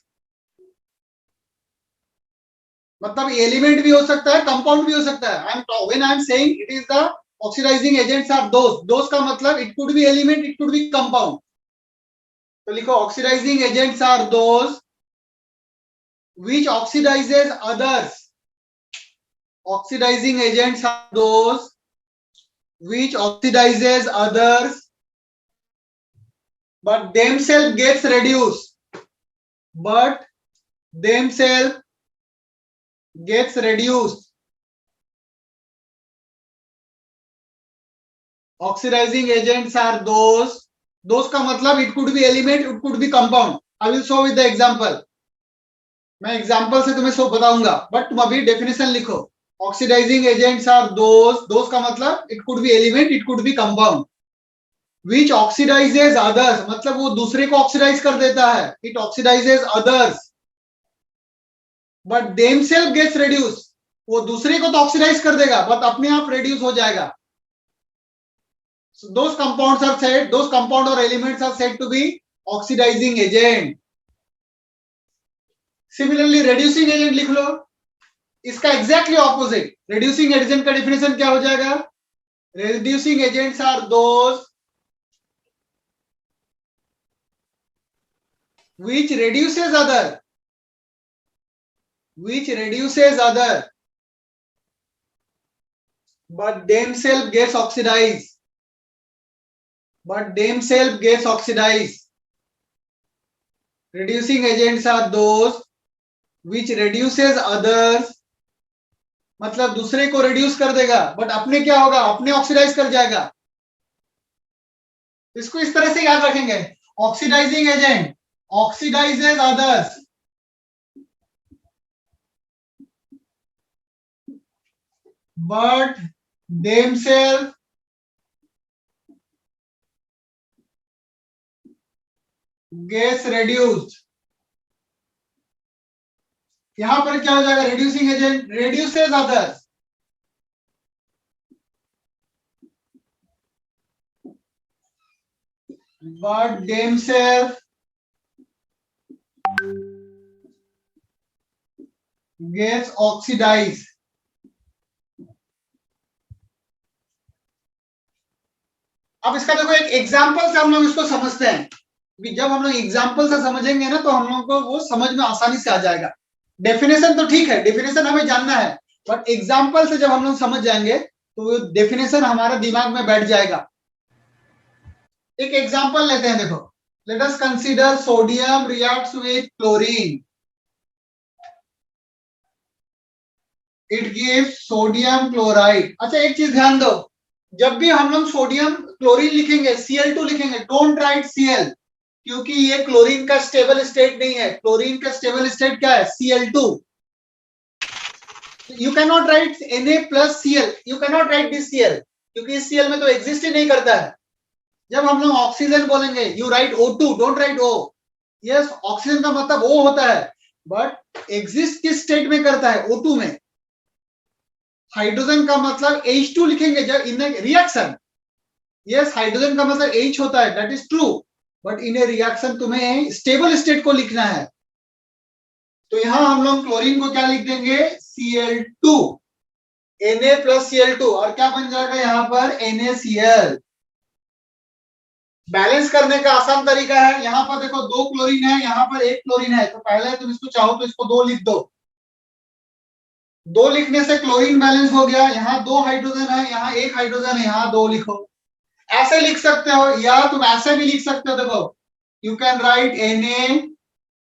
मतलब element भी हो सकता है, कंपाउंड भी हो सकता है। when I am saying it is the oxidizing agents are those का मतलब it could be element, it could be compound। तो लिखो oxidizing agents are those which oxidizes others, oxidizing agents are those which oxidizes others but themselves gets reduced, but themselves gets reduced। Oxidizing agents are those का मतलब it could be element, it could be compound। I will show with the example, मैं example से तुम्हें सब बताऊंगा, but तुम अभी definition लिखो। ऑक्सीडाइजिंग एजेंट्स आर दोज का मतलब it could be element, it could be compound, which oxidizes others, मतलब वो दूसरे को ऑक्सीडाइज कर देता है, it oxidizes others, but themselves gets reduce, वो दूसरे को तो ऑक्सीडाइज कर देगा बट अपने आप रिड्यूस हो जाएगा। So those compounds are said, those compound or elements are said to be oxidizing agent। Similarly reducing agent लिख लो, इसका एग्जैक्टली ऑपोजिट। रेड्यूसिंग एजेंट का डेफिनेशन क्या हो जाएगा, reducing agents are those which reduces other but themselves gets oxidized, reducing agents are those which reduces others, मतलब दूसरे को रिड्यूस कर देगा बट अपने क्या होगा, अपने ऑक्सीडाइज कर जाएगा। इसको इस तरह से याद रखेंगे, oxidizing agent oxidizes others but themselves gets reduced। यहां पर क्या हो जाएगा, reducing agent reduces others but themselves gets oxidized. अब इसका देखो एक एग्जांपल से हम लोग इसको समझते हैं, क्योंकि जब हम लोग एग्जांपल से समझेंगे ना तो हम लोग को वो समझ में आसानी से आ जाएगा। डेफिनेशन तो ठीक है, डेफिनेशन हमें जानना है, बट एग्जांपल से जब हम लोग समझ जाएंगे तो डेफिनेशन हमारे दिमाग में बैठ जाएगा। एक एग्जांपल लेते हैं, देखो, let us consider sodium reacts with chlorine, it gives sodium chloride. अच्छा एक चीज ध्यान दो, जब भी हम लोग सोडियम क्लोरीन लिखेंगे Cl2 लिखेंगे, डोंट राइट Cl, क्योंकि ये क्लोरीन का स्टेबल स्टेट नहीं है। क्लोरीन का स्टेबल स्टेट क्या है? Cl2। You can not right Na plus Cl, you can not right this Cl, क्योंकि इस Cl में तो एग्जिस्ट ही नहीं करता है। जब हम लोग ऑक्सीजन बोलेंगे you right O2, don't write O। Yes, oxygen का मतलब O होता है, बट एग्जिस्ट किस स्टेट में करता है? O2 में। हाइड्रोजन का मतलब H2 लिखेंगे जब इन रिएक्शन। यस, हाइड्रोजन का मतलब H होता है, that is true, but in A reaction तुम्हें स्टेबल स्टेट को लिखना है। तो यहां हम लोग क्लोरीन को क्या लिख देंगे? Cl2, Na प्लस Cl2, और क्या बन जाएगा यहां पर? NaCl। बैलेंस करने का आसान तरीका है, यहां पर देखो 2 क्लोरीन है, यहां पर 1 क्लोरीन है, तो पहले तुम इसको चाहो तो इसको 2 लिख दो। 2 लिखने से क्लोरीन बैलेंस हो गया। यहाँ 2 हाइड्रोजन है, यहाँ 1 हाइड्रोजन है, यहाँ 2 लिखो। ऐसे लिख सकते हो, या तुम ऐसे भी लिख सकते हो। देखो, you can write Na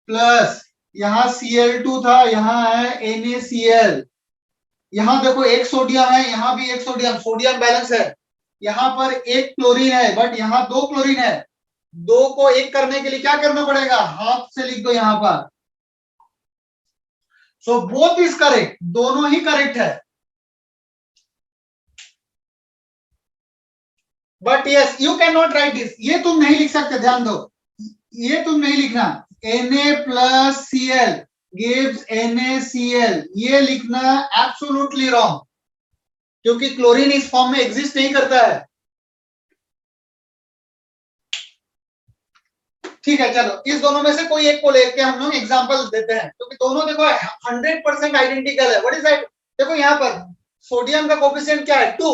plus, यहाँ Cl2 था, यहाँ है NaCl। यहाँ देखो 1 सोडियम है, यहाँ भी 1 सोडियम, सोडियम बैलेंस है। यहाँ पर 1 क्लोरीन है, बट यहाँ 2 क्लोरीन है। 2 को 1 करने के लिए क्या करना पड़ेगा? हाथ से लिख दो यहाँ पर। सो बोथ इज करेक्ट, दोनों ही करेक्ट है। But yes, you can not right this, ये तुम नहीं लिख सकते, ध्यान दो, ये तुम नहीं लिखना। Na plus Cl gives NaCl, ये लिखना एब्सोल्युटली रॉन्ग, क्योंकि क्लोरीन इस फॉर्म में एग्जिस्ट नहीं करता है। ठीक है, चलो इस दोनों में से कोई एक को लेके हम लोग एग्जांपल देते हैं, क्योंकि दोनों देखो 100% आइडेंटिकल है। What is that? देखो यहाँ पर सोडियम का कोफिशिएंट क्या है? 2,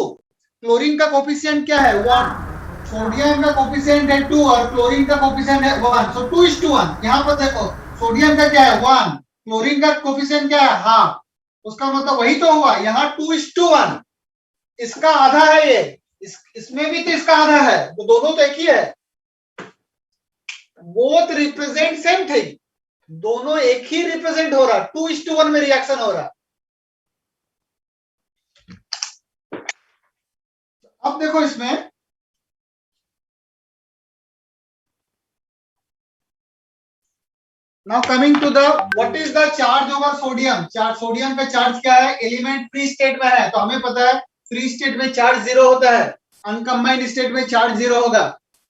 क्लोरीन का कोफिशिएंट क्या है? 1। सोडियम का कोफिशिएंट है 2 और क्लोरीन का कोफिशिएंट है 1, सो 2:1। यहाँ पर देखो सोडियम का क्या है? 1, क्लोरीन का कोफिशिएंट क्या है? हाफ। उसका मतलब वही तो हुआ, यहाँ 2:1, इसका आधा है ये, इसमें भी तो इसका आधा है, तो दोनों तो एक ही है। बोथ रिप्रेजेंट सेम थिंग, दोनों एक ही रिप्रेजेंट हो रहा, 2:1 में रिएक्शन हो रहा। अब देखो इसमें now coming to the what is the charge over sodium. Sodium का चार्ज क्या है? एलिमेंट फ्री स्टेट में है, तो हमें पता है फ्री स्टेट में चार्ज 0 होता है, अनकंबाइंड स्टेट में चार्ज 0 होगा।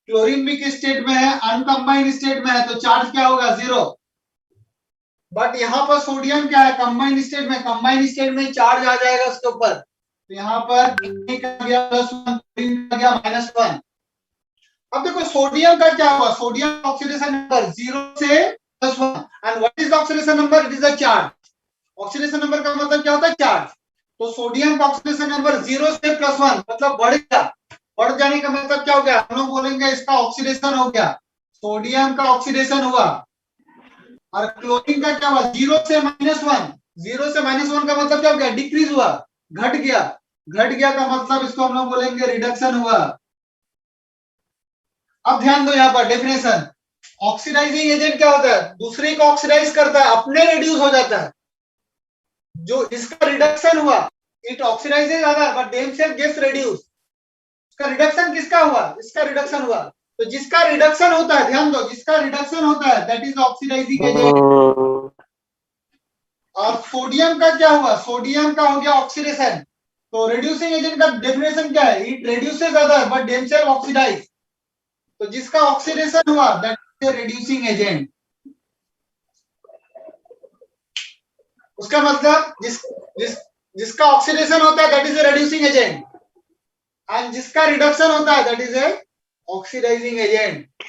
क्लोरीन भी किस स्टेट में है? अनकंबाइंड स्टेट में है, तो चार्ज क्या होगा? 0। बट यहाँ पर सोडियम क्या है? कंबाइंड स्टेट में, कंबाइंड स्टेट में चार्ज आ जाएगा उसके ऊपर, तो यहाँ पर गया +1, क्लोरीन का गया -1। अब देखो सोडियम का क्या हुआ? सोडियम ऑक्सीडेशन नंबर 0 से +1, and what is the oxidation number? It is a charge. Oxidation number का मतलब क्या होता है? चार्ज। तो सोडियम का ऑक्सीडेशन नंबर 0 से +1 मतलब बढ़ गया। बढ़ जाने का मतलब क्या हो गया? हम लोग बोलेंगे इसका ऑक्सीडेशन हो गया, सोडियम का ऑक्सीडेशन हुआ। और क्लोरीन का क्या हुआ? 0 से -1, 0 से -1 का मतलब क्या हो गया? डिक्रीज हुआ, घट गया। घट गया का मतलब इसको हम लोग बोलेंगे रिडक्शन हुआ। अब ध्यान दो यहाँ पर डेफिनेशन, ऑक्सीडाइजिंग एजेंट क्या होता है? दूसरे को ऑक्सीडाइज करता है, अपने रिड्यूस हो जाता है। जो इसका रिडक्शन हुआ, it oxidizes other but themselves gets reduce. इसका रिडक्शन किसका हुआ? इसका रिडक्शन हुआ। तो जिसका रिडक्शन होता है, ध्यान दो, जिसका रिडक्शन होता है दैट इज ऑक्सीडाइजिंग एजेंट। और सोडियम का क्या हुआ? सोडियम का हो गया ऑक्सीडेशन। तो रिड्यूसिंग एजेंट का डेफिनेशन क्या है? It reduces other but themselves oxidize. तो जिसका ऑक्सीडेशन हुआ दैट इज रिड्यूसिंग एजेंट। उसका मतलब जिसका ऑक्सीडेशन होता है that is a reducing agent, and जिसका रिडक्शन होता है that is a oxidizing agent.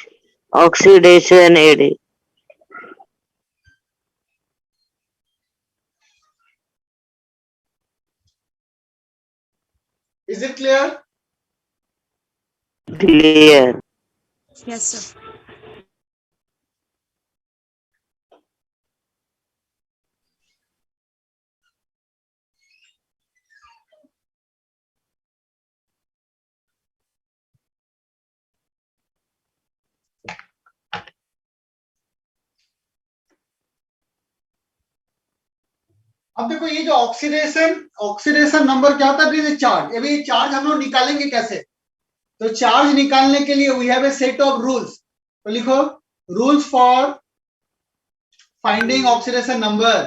Oxidation agent. Is it clear? Clear. Yes, sir. अब देखो ये जो ऑक्सीडेशन नंबर क्या होता है, चार्ज। अभी ये चार्ज हम लोग निकालेंगे कैसे? तो चार्ज निकालने के लिए we have a set of rules. तो लिखो rules for finding oxidation number.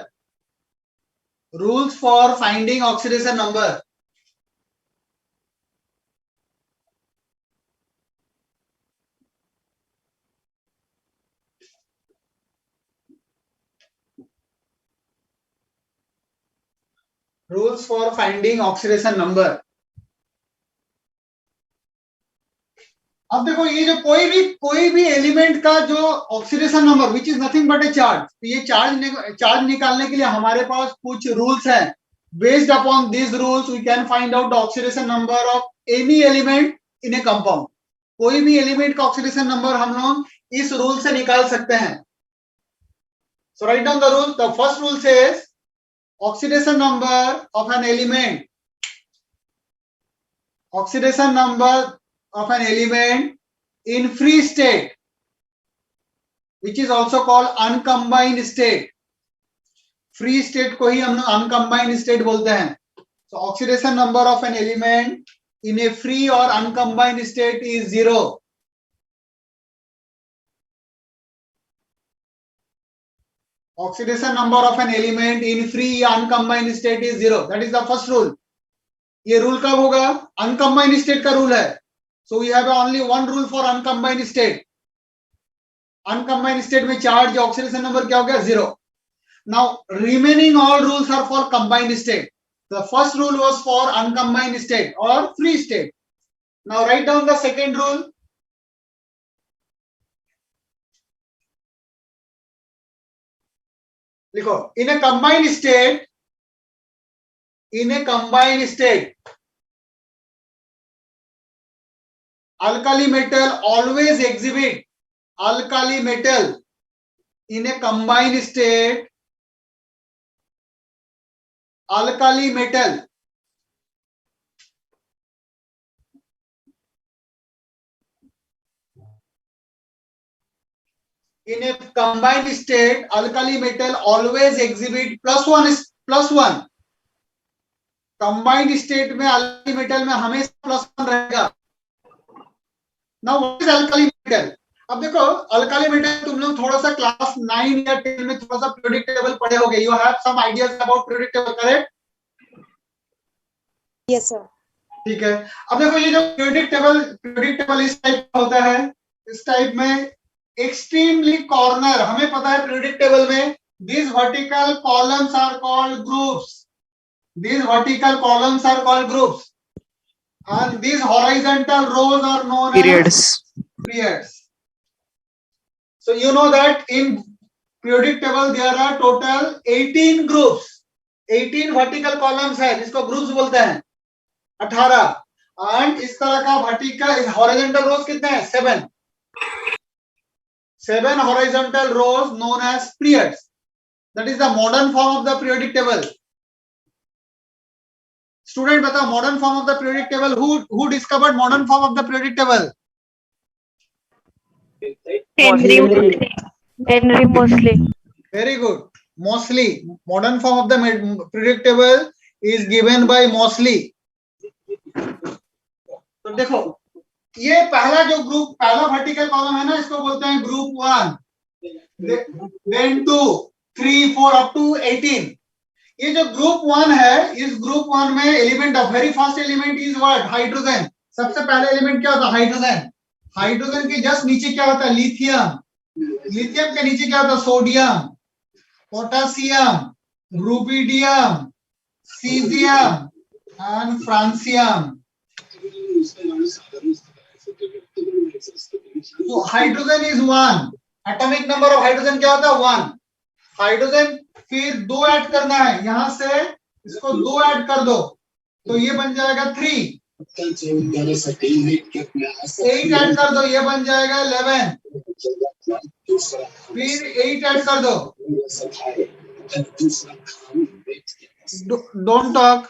Rules for finding oxidation number. Rules for finding oxidation number. अब देखो ये जो कोई भी एलिमेंट का जो oxidation number which is nothing but a charge, तो ये चार्ज निकालने के लिए हमारे पास कुछ रूल्स हैं। Based upon this rules we can find out the oxidation number of any element in a compound. कोई भी एलिमेंट का ऑक्सीडेशन नंबर हम लोग इस रूल से निकाल सकते हैं। So write down the rule. The first rule says oxidation number of an element, oxidation number of an element in free state, which is also called uncombined state। free state को ही हम लोग uncombined state बोलते हैं। so oxidation number of an element in a free or uncombined state is 0। oxidation number of an element in free uncombined state is 0। that is the first rule। ये rule कब होगा? Uncombined state का rule है। So we have only one rule for uncombined state. Uncombined state में charge oxidation number क्या हो गया? 0। Now remaining all rules are for combined state. The first rule was for uncombined state और free state. Now write down the second rule. लिखो in a combined state alkali metal always exhibit alkali metal in a combined state। alkali metal in a combined state alkali metal always exhibit +1। Combined state में alkali metal में हमेशा +1 रहेगा। Now what is alkali metal? अब देखो alkali metal तुम लोग थोड़ा सा क्लास 9 या 10 में थोड़ा सा पीरियोडिक टेबल पढ़े होंगे। You have some ideas about periodic table, correct? Yes, sir. ठीक है। अब देखो ये जो पीरियोडिक टेबल इस टाइप का होता है। इस टाइप में एक्सट्रीमली कॉर्नर, हमें पता है पीरियोडिक टेबल में these vertical columns are called groups। these vertical columns are called groups and these horizontal rows are known Periods. as periods। so you know that in periodic table there are total 18 groups। 18 vertical columns है जिसको groups बोलते हैं। 18 and इस तरह का vertical horizontal rows कितने हैं? 7। 7 horizontal rows known as periods। that is the modern form of the periodic table। Student बताओ modern form of the periodic table. Who discovered modern form of the periodic table? Henry Moseley। Very good, Moseley. Modern form of the periodic table is given by Moseley. तो देखो ये पहला जो group, पहला vertical column है ना, इसको बोलते हैं ग्रुप 1, then 2, 3, 4 अप टू 18। ये जो ग्रुप 1 है, इस ग्रुप 1 में element of very first element is what? Hydrogen. सबसे पहले एलिमेंट क्या होता है? हाइड्रोजन। हाइड्रोजन के जस्ट नीचे क्या होता है? लिथियम। लिथियम के नीचे क्या होता है? Sodium, potassium, rubidium, caesium and francium. तो hydrogen is 1। Atomic number of hydrogen क्या होता है? 1। हाइड्रोजन फिर 2 ऐड करना है, यहां से इसको 2 ऐड कर दो तो ये बन जाएगा 3। 8 ऐड कर दो, ये बन जाएगा 11। फिर 8 ऐड कर दो, डोंट टॉक।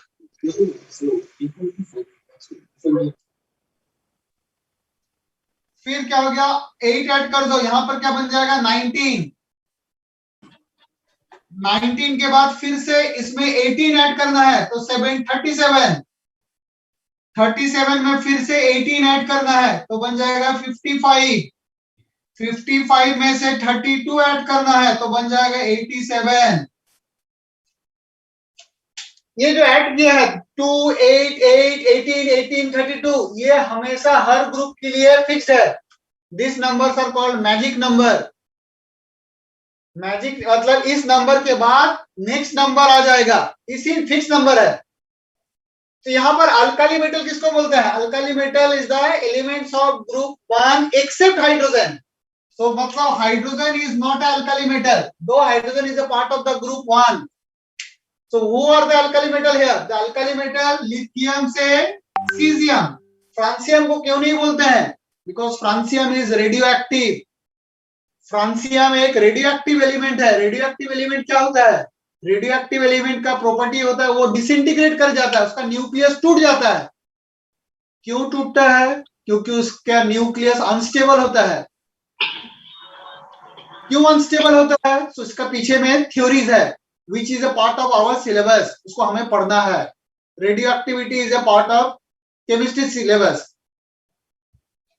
फिर क्या हो गया, 8 ऐड कर दो, यहां पर क्या बन जाएगा 19। 19 के बाद फिर से इसमें 18 ऐड करना है, तो 37। 37 में फिर से 18 ऐड करना है, तो बन जाएगा 55। 55 में से 32 ऐड करना है, तो बन जाएगा 87। ये जो ऐड किया है 2, 8, 8, 18, 18, 32, ये हमेशा हर ग्रुप के लिए फिक्स है। This numbers are called magic number. Magic मतलब इस नंबर के बाद नेक्स्ट नंबर आ जाएगा, इसी फिक्स नंबर है। तो यहाँ पर अल्काली मेटल किसको बोलते हैं? Alkali metal is the elements of group 1 except hydrogen. So मतलब hydrogen is not an alkali metal, though hydrogen is a part of the group 1. So who are the alkali metal here? The alkali metal lithium से cesium. Francium को क्यों नहीं बोलते हैं? Because francium is radioactive. Francium एक radioactive element है। Radioactive element क्या होता है? रेडियोएक्टिव एलिमेंट का प्रॉपर्टी होता है वो डिसइंटीग्रेट कर जाता है, उसका न्यूक्लियस टूट जाता है। क्यों टूटता है? क्योंकि उसका न्यूक्लियस अनस्टेबल होता है। क्यों अनस्टेबल होता है? तो इसका पीछे में थ्योरीज है, which is a part of our syllabus, उसको हमें पढ़ना है। Radioactivity is a part of chemistry syllabus.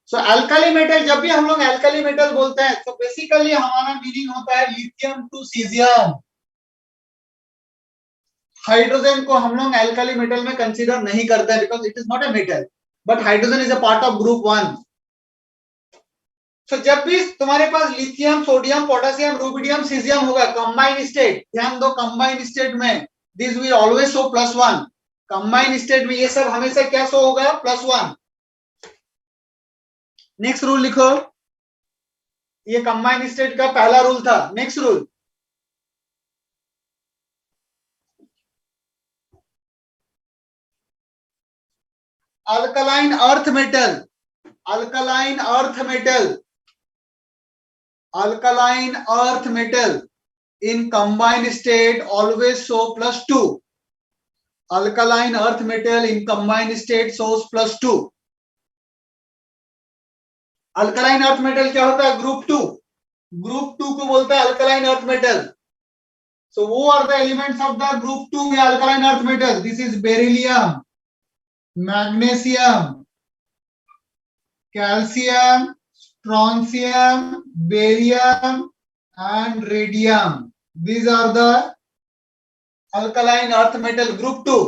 So alkali metal, जब भी हम लोग अल्काली मेटल बोलते हैं तो बेसिकली हमारा मीनिंग होता है लिथियम टू सीजियम। हाइड्रोजन को हम लोग अल्काली मेटल में कंसीडर नहीं करते हैं because it is not a metal, but hydrogen is a part of group 1। तो जब भी तुम्हारे पास lithium, sodium, potassium, rubidium, caesium होगा कंबाइन स्टेट, ध्यान दो कंबाइन स्टेट में this will always show +1। Combine state में ये सब हमेशा क्या शो होगा? +1। नेक्स्ट रूल लिखो, ये कंबाइन स्टेट का पहला रूल था। Next rule, alkaline earth metal, alkaline earth metal, alkaline earth metal in combined state always show +2. alkaline earth metal in combined state shows +2. alkaline earth metal क्या होता है? Group 2। Group 2 को बोलता है alkaline earth metal. So who are the elements of the group 2 alkaline earth metal? This is beryllium, magnesium, calcium, strontium, barium and radium. These are the alkaline earth metal group 2.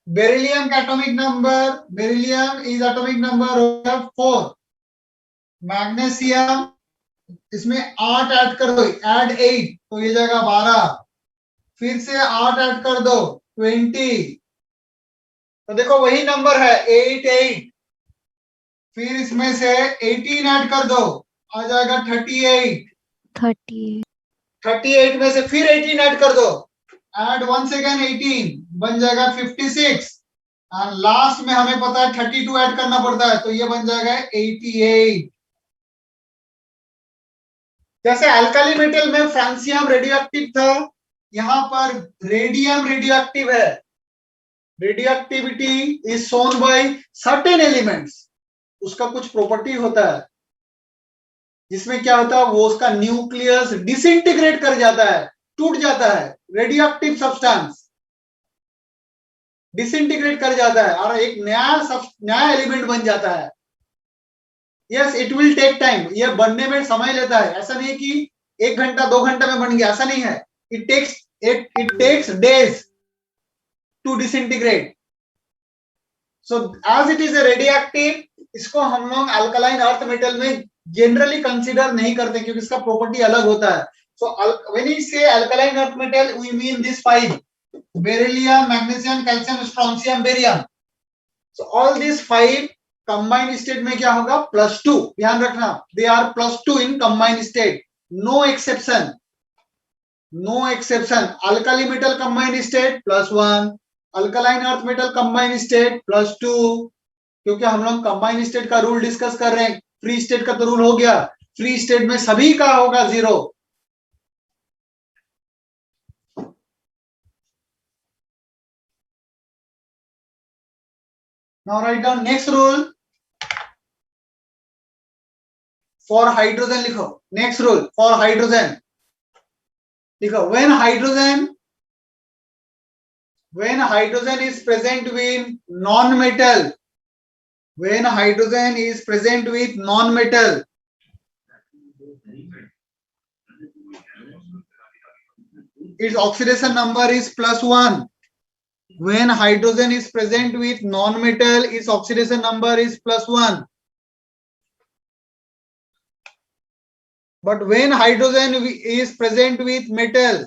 Beryllium का atomic number, beryllium is atomic number 4. Magnesium, इसमें 8 add कर दो, add 8 तो ये जाएगा 12। फिर से 8 add कर दो 20। तो देखो वही नंबर है 8, 8। फिर इसमें से 18 ऐड कर दो, आ जाएगा 38। 38 में से फिर 18 ऐड कर दो, ऐड वंस अगेन 18, बन जाएगा 56। और लास्ट में हमें पता है 32 ऐड करना पड़ता है, तो ये बन जाएगा 88। जैसे अल्काली मेटल में फ्रांसियम रेडियोएक्टिव था, यहाँ पर रेडियम रेडियोएक्टिव है। Radioactivity is shown by certain elements. उसका कुछ प्रॉपर्टी होता है जिसमें क्या होता है, वो उसका न्यूक्लियस डिसइंटीग्रेट कर जाता है, टूट जाता है। रेडियोएक्टिव सब्सटेंस डिसइंटीग्रेट कर जाता है और एक नया एलिमेंट बन जाता है। Yes, it will take time, ये बनने में समय लेता है। ऐसा नहीं कि 1 घंटा 2 घंटा में बन गया, ऐसा नहीं है। It takes days to disintegrate. So as it is a radioactive, इसको हम लोग अल्कलाइन अर्थ मेटल में जनरली कंसीडर नहीं करते क्योंकि इसका प्रॉपर्टी अलग होता है। So when we say alkaline earth metal we mean this 5: beryllium, magnesium, calcium, strontium, barium. So all this 5 combined state में क्या होगा? +2। ध्यान रखना, they are +2 in combined state, no exception, no exception. Alkali metal combined state +1, alkaline earth metal combined state +2, क्योंकि हम लोग combine state का rule discuss कर रहे हैं। फ्री स्टेट का तो रूल हो गया, फ्री स्टेट में सभी का होगा 0। Now write down next rule for hydrogen. लिखो नेक्स्ट रूल फॉर हाइड्रोजन, लिखो when hydrogen is present with non metal, when hydrogen is present with non-metal, its oxidation number is +1. When hydrogen is present with non-metal, its oxidation number is +1. But when hydrogen is present with metal,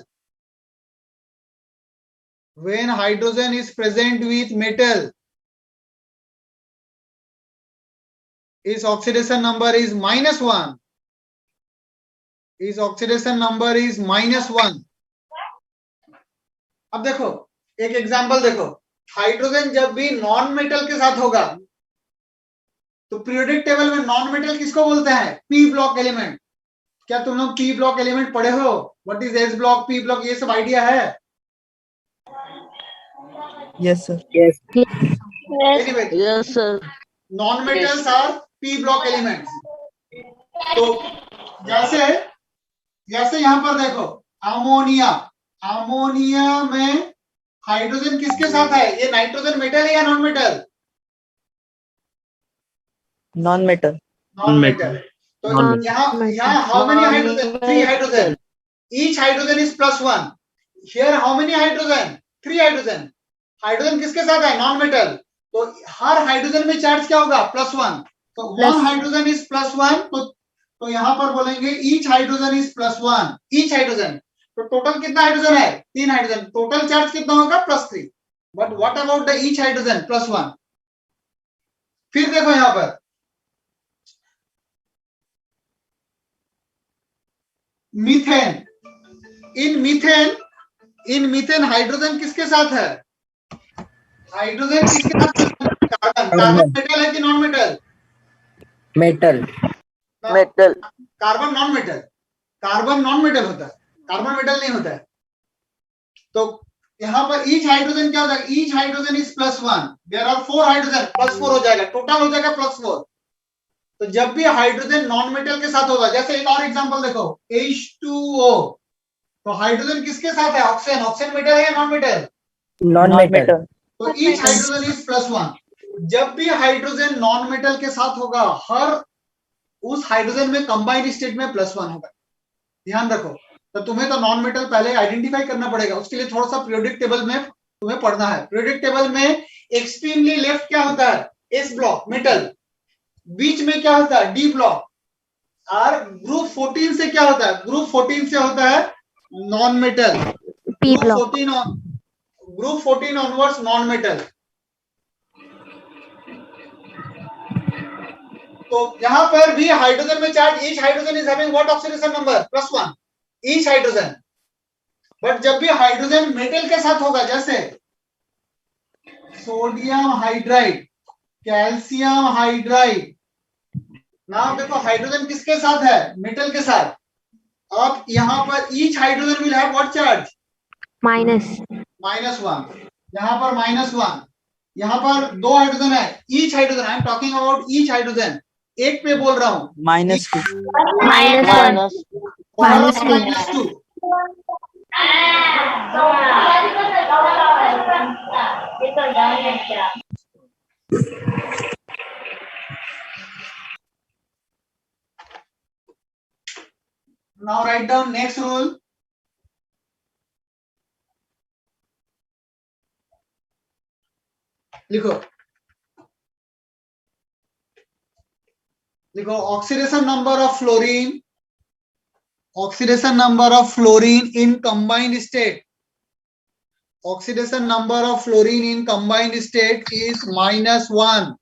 when hydrogen is present with metal, its oxidation number is -1. Its oxidation number is -1. अब देखो एक example देखो, hydrogen जब भी non metal के साथ होगा तो पीरियोडिक टेबल में नॉन मेटल किसको बोलते हैं? P block element. क्या तुम लोग पी ब्लॉक एलिमेंट पढ़े हो? What is S block, P block, ये सब आइडिया है? Yes, sir. Anyway, Yes, sir. non-metals are p block elements. तो जैसे यहाँ पर देखो अमोनिया में हाइड्रोजन किसके साथ है? ये नाइट्रोजन मेटल है या non metal? Non-metal. Non metal. तो यहाँ how many hydrogen? 3 hydrogen. Each hydrogen is +1. Here how many hydrogen? 3 hydrogen. Hydrogen किसके साथ है? Non metal. तो हर हाइड्रोजन में चार्ज क्या होगा? +1। तो 1 हाइड्रोजन इज +1, तो यहाँ पर बोलेंगे each hydrogen is +1। Each hydrogen, तो टोटल कितना हाइड्रोजन है? 3 हाइड्रोजन। टोटल चार्ज कितना होगा? +3। But what about the each hydrogen? +1। फिर देखो यहाँ पर मीथेन। इन मीथेन हाइड्रोजन किसके साथ है? हाइड्रोजन किसके साथ? कार्बन मेटल है कि non metal? Metal. Metal. Carbon non metal. Carbon non metal होता है, कार्बन मेटल नहीं होता है। तो यहाँ पर ईच हाइड्रोजन क्या हो जाएगा? Each hydrogen is +1। There are 4 hydrogen, +4 हो जाएगा, टोटल हो जाएगा +4। तो जब भी हाइड्रोजन नॉन मेटल के साथ होगा, जैसे एक और एग्जांपल देखो H2O, तो हाइड्रोजन किसके साथ है? ऑक्सीजन। ऑक्सीजन मेटल है या नॉन मेटल? Non-metal. तो ईच हाइड्रोजन इज +1। जब भी हाइड्रोजन नॉन मेटल के साथ होगा, हर उस हाइड्रोजन में कंबाइंड स्टेट में +1 होगा। ध्यान रखो। तो तुम्हें तो नॉन मेटल पहले आइडेंटिफाई करना पड़ेगा, उसके लिए थोड़ा सा पीरियोडिक टेबल में तुम्हें पढ़ना है। पीरियोडिक टेबल में एक्सट्रीमली लेफ्ट क्या होता है? S block metal. बीच में क्या होता है? D block. और ग्रुप 14 से क्या होता है? ग्रुप 14 से होता है non metal. Group 14 onwards non metal. तो यहाँ पर भी हाइड्रोजन में charge, each hydrogen is having what oxidation number? +1 each hydrogen. But जब भी हाइड्रोजन मेटल के साथ होगा, जैसे sodium hydride, calcium hydride, now देखो हाइड्रोजन किसके साथ है? मेटल के साथ। अब यहाँ पर each hydrogen will have what charge? -1। यहाँ पर -1। यहाँ पर 2 हाइड्रोजन है। Each hydrogen, I am talking about each hydrogen. एक पे बोल रहा हूँ। -2. -2। Now write down next rule. लिखो oxidation number of fluorine in combined state, oxidation number of fluorine in combined state is -1.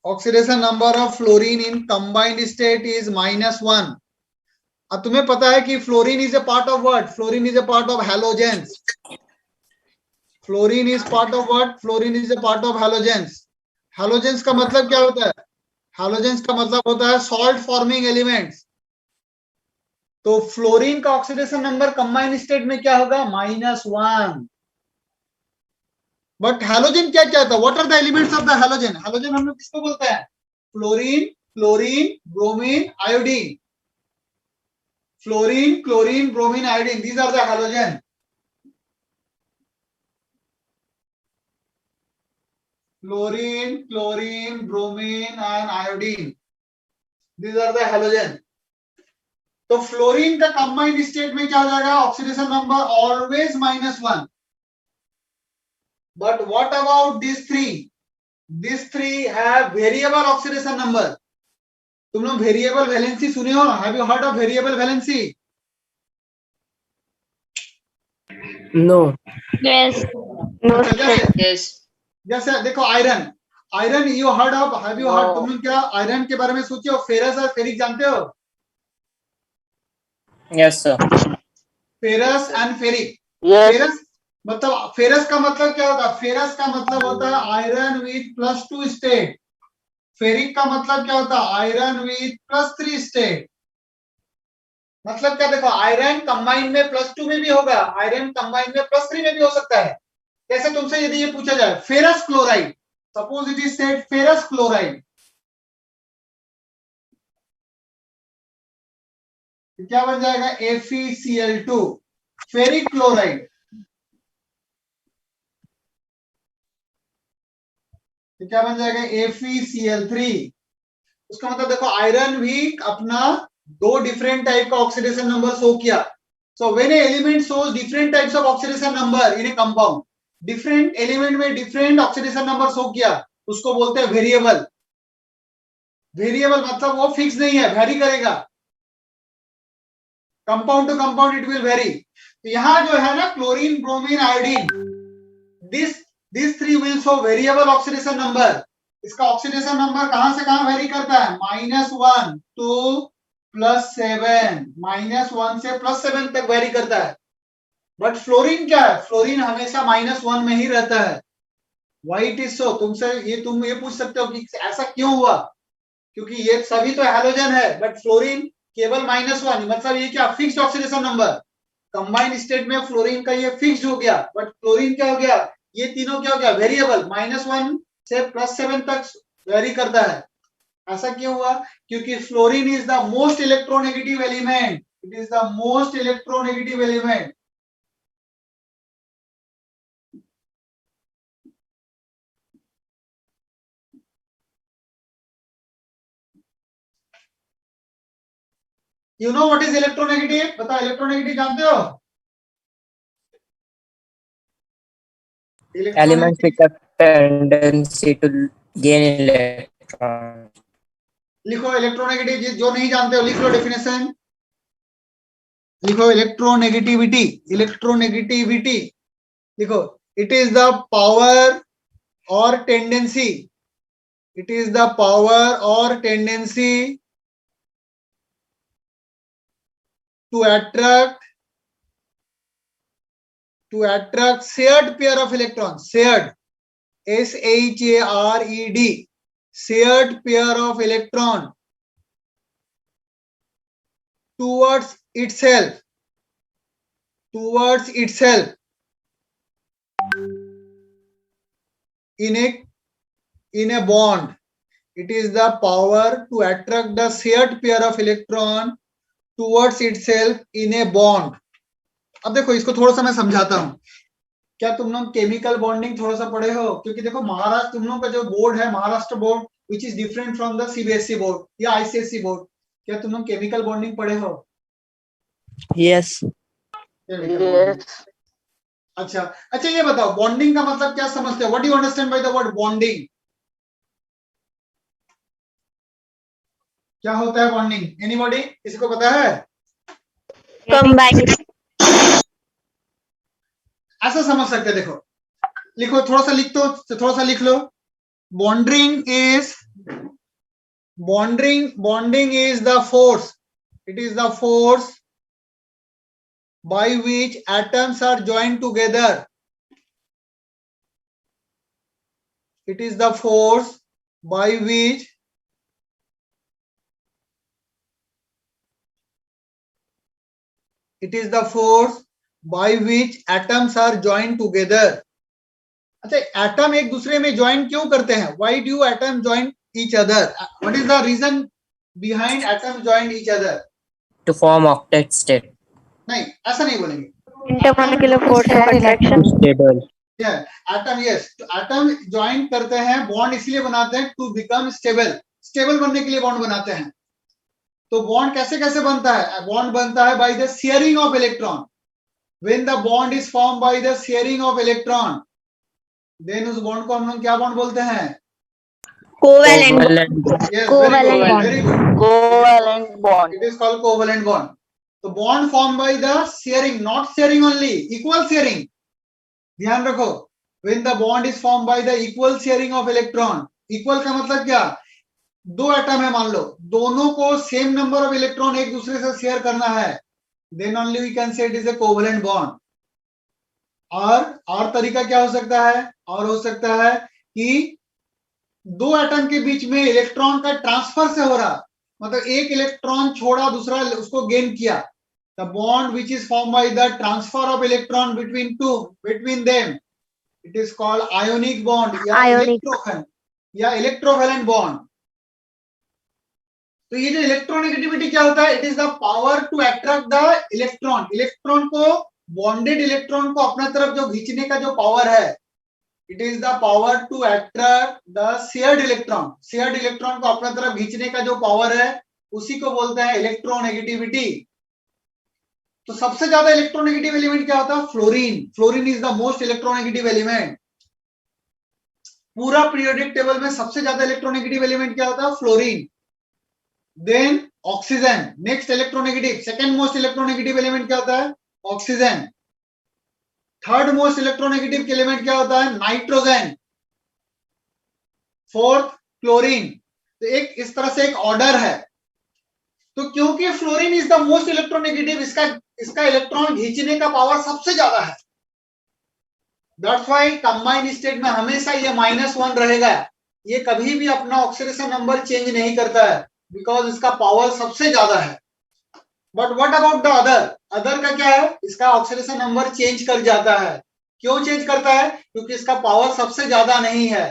Oxidation number of fluorine in combined state is -1. अब तुम्हें पता है कि fluorine is a part of what? Fluorine is a part of halogens. Fluorine is part of what? Fluorine is a part of halogens. Halogens का मतलब क्या होता है? हैलोजेंस का मतलब होता है सॉल्ट फॉर्मिंग एलिमेंट्स। तो फ्लोरीन का ऑक्सीडेशन नंबर कंबाइंड स्टेट में क्या होगा? -1। बट हैलोजन क्या क्या था? What are the elements of the halogen? Halogen हम लोग किसको बोलते हैं? Fluorine, chlorine, bromine, iodine. Fluorine, chlorine, bromine, iodine, these are the halogen. Fluorine, chlorine, bromine and iodine, these are the halogen. तो fluorine का कंबाइंड स्टेट में क्या हो जाएगा? Oxidation number always -1। But what about this three? This three have variable oxidation number. तुम लोग variable valency सुने हो? Have you heard of variable valency? No. Yes. Yes. जैसे देखो iron, iron you heard of, have you heard? तुम लोग क्या iron के बारे में सोचे हो? फेरस और फेरिक जानते हो? Yes, sir. Ferrous and ferric. Yes. Ferrous मतलब, फेरस का मतलब क्या होता है? फेरस का मतलब होता है आयरन विथ +2 स्टेट। फेरिक का मतलब क्या होता है? Iron with +3 state. मतलब क्या? देखो आयरन कंबाइन में +2 में भी होगा, आयरन कंबाइन में +3 में भी हो सकता है। कैसे? तुमसे यदि ये पूछा जाए ferrous chloride, suppose it is said ferrous chloride, क्या बन जाएगा? FeCl2। फेरिक क्लोराइड क्या बन जाएगा? FeCl3। उसका मतलब देखो आयरन भी अपना 2 डिफरेंट टाइप का ऑक्सीडेशन नंबर शो किया। So when A element shows different types of oxidation number in a compound, different element में डिफरेंट ऑक्सीडेशन नंबर शो किया, उसको बोलते हैं वेरिएबल। वेरिएबल मतलब वो फिक्स नहीं है, वेरी करेगा, compound to compound it will vary. तो यहाँ जो है ना chlorine, bromine, iodine, this three will show variable oxidation number. इसका ऑक्सीडेशन नंबर कहां से कहां वेरी करता है? -1 to +7, -1 से +7 तक वेरी करता है। बट फ्लोरीन क्या है? फ्लोरीन हमेशा -1 में ही रहता है। Why it is so? तुम ये पूछ सकते हो कि ऐसा क्यों हुआ? क्योंकि ये सभी तो हैलोजन है, बट फ्लोरीन केवल -1। मतलब ये क्या? Fixed oxidation number. Combined state में फ्लोरीन का ये फिक्स्ड हो गया, बट क्लोरीन क्या हो गया? ये तीनों क्या हो गया? वेरिएबल, -1 से +7 तक वेरी करता है। ऐसा क्यों हुआ? क्योंकि fluorine is the most electronegative element. It is the most electronegative element. You know what is electronegative? बताओ, इलेक्ट्रोनेगेटिव जानते हो? Elements with a tendency to gain electrons. लिखो इलेक्ट्रोनेगेटिव, जो नहीं जानते हो लिख लो डेफिनेशन। लिखो इलेक्ट्रोनेगेटिविटी। इलेक्ट्रोनेगेटिविटी लिखो, इट इज द पावर और tendency, it is the power और tendency to attract shared pair of electrons, shared, SHARED, shared pair of electron towards itself in a bond. It is the power to attract the shared pair of electron towards itself in a bond. अब देखो इसको थोड़ा सा मैं समझाता हूँ। क्या तुम लोग केमिकल बॉन्डिंग थोड़ा सा पढ़े हो? क्योंकि देखो महाराष्ट्र, तुम लोग का जो बोर्ड है Maharashtra board, which is different from the CBSE board या ICSE बोर्ड, क्या तुम लोग केमिकल बॉन्डिंग पढ़े हो? Yes. अच्छा ये बताओ बॉन्डिंग का मतलब क्या समझते हो? What do you understand by the word bonding? क्या होता है बॉन्डिंग? एनीबॉडी? किसी को पता है? Combine. ऐसा समझ सकते हैं, देखो लिखो, थोड़ा सा लिख लो। Bonding is the force, it is the force by which atoms are joined together it is the force by which atoms are joined together. अच्छा, एटम एक दूसरे में ज्वाइन क्यों करते हैं? Why do atom join each other? What is the reason behind atom join each other? To form octet state. नहीं, ऐसा नहीं बोलेंगे. Intermolecular force of attraction. Stable. Atom, yes, atom join करते हैं, बॉन्ड इसलिए बनाते हैं टू बिकम स्टेबल. स्टेबल बनने के लिए बॉन्ड बनाते हैं. तो बॉन्ड कैसे कैसे बनता है? बॉन्ड बनता है by the sharing of electron. When the bond is form by the sharing of electron, then उस बॉन्ड को हम लोग क्या बॉन्ड बोलते हैं? Covalent. Yes, Covalent bond. very good. Covalent bond. It is called covalent bond. तो bond form by the sharing, not sharing only, equal sharing. ध्यान रखो, when the bond is formed by the equal sharing of electron. Equal का मतलब क्या? दो atom है, मान लो, दोनों को सेम नंबर ऑफ इलेक्ट्रॉन एक दूसरे से शेयर करना है, then only we can say it is a covalent bond. और तरीका क्या हो सकता है? और हो सकता है कि दो एटम के बीच में इलेक्ट्रॉन का ट्रांसफर से हो रहा, मतलब एक इलेक्ट्रॉन छोड़ा, दूसरा उसको गेन किया. The bond which is formed by the transfer of electron between them, it is called ionic bond या electrovalent bond. तो ये जो इलेक्ट्रोनेगेटिविटी क्या होता है? It is the power to attract the electron. Electron को, बॉन्डेड इलेक्ट्रॉन को अपना तरफ जो खींचने का जो पावर है, it is the power to attract the shared electron. Shared electron को अपना तरफ खींचने का जो पावर है, उसी को बोलते हैं इलेक्ट्रोनेगेटिविटी. तो सबसे ज्यादा इलेक्ट्रोनेगेटिव एलिमेंट क्या होता है? Fluorine. Fluorine is the most electronegative element. पूरा पीरियोडिक टेबल में सबसे ज्यादा इलेक्ट्रोनेगेटिव एलिमेंट क्या होता है? Fluorine. Then oxygen, next electronegative, second most electronegative element क्या होता है? Oxygen. Third most electronegative element क्या होता है? नाइट्रोजन. Fourth chlorine. तो एक इस तरह से एक ऑर्डर है. तो क्योंकि fluorine is the most electronegative, इसका इलेक्ट्रॉन खींचने का पावर सबसे ज्यादा है. दैट्स व्हाई कंबाइंड स्टेट में हमेशा ये -1 रहेगा. ये कभी भी अपना ऑक्सीडेशन नंबर चेंज नहीं करता है, बिकॉज इसका पावर सबसे ज्यादा है. But what about the other? Other का क्या है? इसका ऑक्सीडेशन नंबर चेंज कर जाता है. क्यों चेंज करता है? क्योंकि इसका पावर सबसे ज्यादा नहीं है.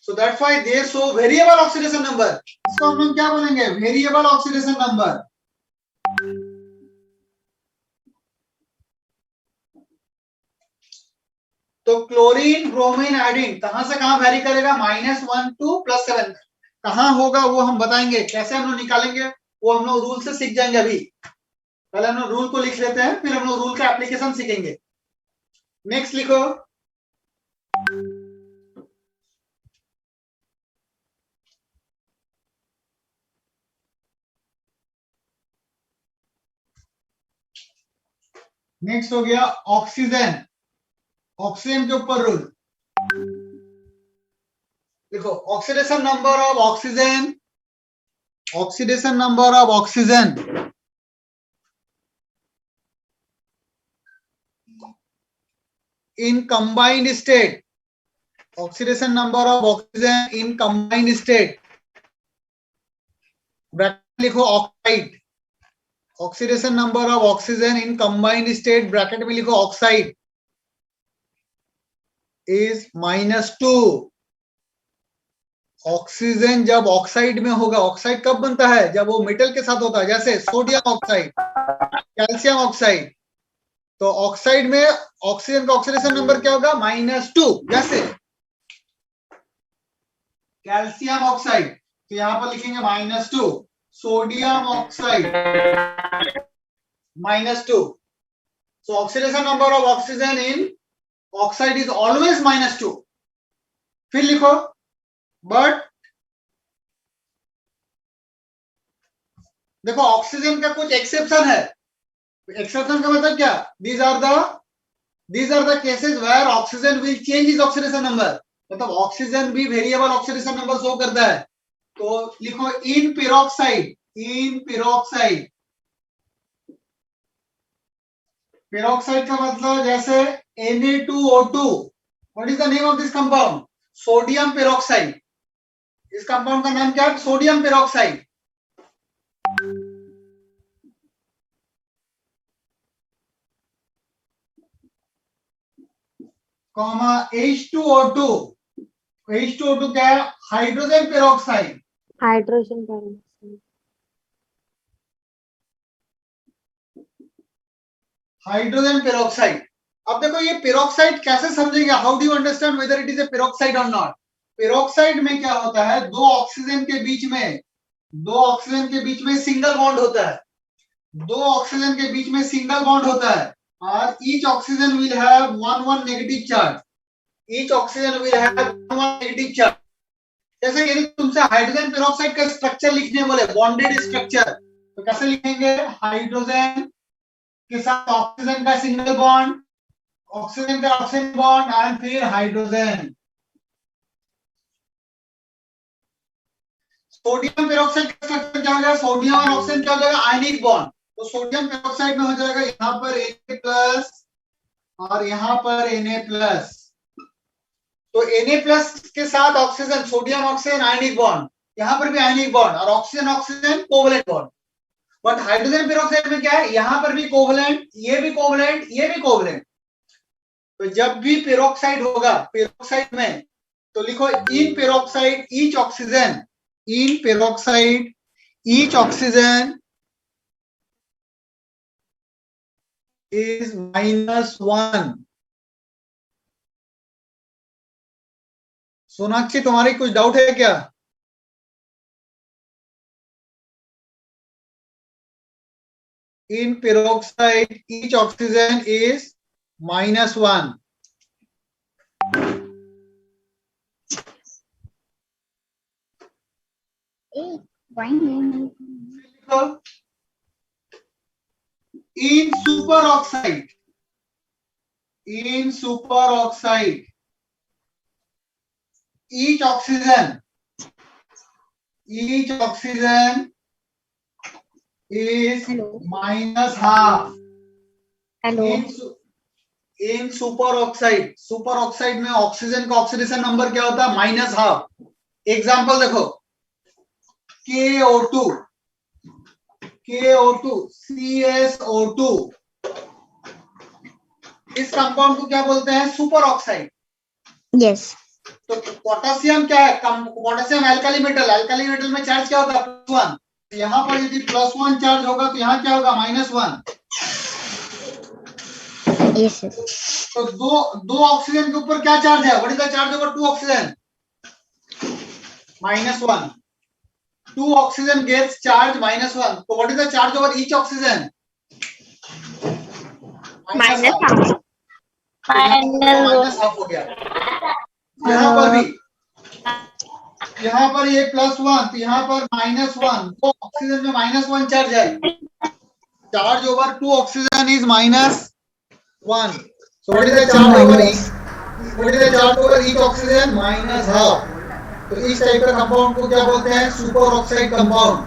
So that's why they show variable oxidation number. इसको हम लोग क्या बोलेंगे? Variable oxidation number. तो क्लोरीन, ब्रोमीन, आयोडीन कहां से कहां वेरी करेगा? -1 to +7. कहां होगा वो हम बताएंगे. कैसे हम लोग निकालेंगे वो हम लोग रूल से सीख जाएंगे. अभी पहले हम लोग रूल को लिख लेते हैं, फिर हम लोग रूल का एप्लीकेशन सीखेंगे. नेक्स्ट लिखो. नेक्स्ट हो गया ऑक्सीजन. ऑक्सीजन के ऊपर रूल देखो. Oxidation number of oxygen, oxidation number of oxygen in combined state. Oxidation number of oxygen in combined state, bracket लिखो oxide. Oxidation number of oxygen in combined state, bracket में लिखो oxide, is -2. Oxygen जब oxide में होगा, oxide कब बनता है? जब वो मेटल के साथ होता है, जैसे सोडियम ऑक्साइड, कैल्शियम ऑक्साइड. तो ऑक्साइड में ऑक्सीजन का ऑक्सीडेशन नंबर क्या होगा? -2. जैसे कैल्शियम ऑक्साइड, तो यहां पर लिखेंगे -2. Sodium oxide -2. So oxidation number of oxygen in oxide is always -2. फिर लिखो, बट देखो ऑक्सीजन का कुछ एक्सेप्शन है. एक्सेप्शन का मतलब क्या? These are the cases where oxygen will change its oxidation number. मतलब ऑक्सीजन भी वेरिएबल ऑक्सीडेशन नंबर शो करता है. तो लिखो in peroxide. In peroxide, peroxide का मतलब जैसे Na2O2. What is the name of this compound? Sodium peroxide. इस कंपाउंड का नाम क्या है? Sodium peroxide. Comma H2O2। H2O2 क्या है? Hydrogen peroxide. Hydrogen peroxide. Hydrogen peroxide. अब देखो ये पेरोक्साइड कैसे समझेंगे? How do you understand whether it is A peroxide और नॉट? पेरोक्साइड में क्या होता है? दो ऑक्सीजन के बीच में सिंगल बॉन्ड होता है। दो ऑक्सीजन के बीच में सिंगल बॉन्ड होता है और each oxygen will have one negative charge. Each oxygen will have one negative charge. जैसे यदि तुमसे हाइड्रोजन पेरोक्साइड का स्ट्रक्चर लिखने बोले, बॉन्डेड स्ट्रक्चर, तो कैसे लिखेंगे? हाइड्रोजन के साथ ऑक्सीजन का सिंगल बॉन्ड, ऑक्सीजन का ऑक्सीजन बॉन्ड एंड फिर हाइड्रोजन। सोडियम पेरोक्साइड का स्ट्रक्चर क्या हो जाएगा? सोडियम और ऑक्सीजन क्या हो जाएगा? Ionic bond. तो सोडियम पेरोक्साइड में हो जाएगा यहाँ पर Na+ और यहाँ पर Na+। तो Na+ के साथ oxygen, sodium oxygen ionic bond, यहाँ पर भी आयनिक बॉन्ड और oxygen oxygen covalent bond. But hydrogen peroxide में क्या है? यहाँ पर भी कोवलेंट, ये भी कोवलेंट, ये भी कोवलेंट। तो जब भी पेरोक्साइड होगा पेरोक्साइड में, तो लिखो in peroxide each oxygen, in peroxide each oxygen is -1। Sonakshi तुम्हारी कुछ डाउट है क्या? In peroxide each oxygen is -1। In superoxide each oxygen is -half। Hello. In superoxide में ऑक्सीजन का ऑक्सीडेशन नंबर क्या होता है? -half। एग्जांपल देखो, KO2, CSO2, इस कंपाउंड को क्या बोलते हैं? सुपरऑक्साइड। यस। तो पोटेशियम क्या है? पोटेशियम अल्कली मेटल में चार्ज क्या होता है? +1। यहाँ पर यदि +1 चार्ज होगा तो यहाँ क्या होगा? -1। यस। तो दो ऑक्सीजन के ऊपर क्या चार्ज है? What is the charge over 2 oxygen? -1। 2 oxygen gets charge -1। तो what is the charge over each oxygen? -half। -half हो गया। यहाँ पर भी, यहाँ पर ये +1, तो यहाँ पर -1। तो ऑक्सीजन में -1 चार्ज है। Charge over 2 oxygen is -1। So what is the charge over each oxygen? -half। तो इस टाइप का कंपाउंड को क्या बोलते हैं? Superoxide compound.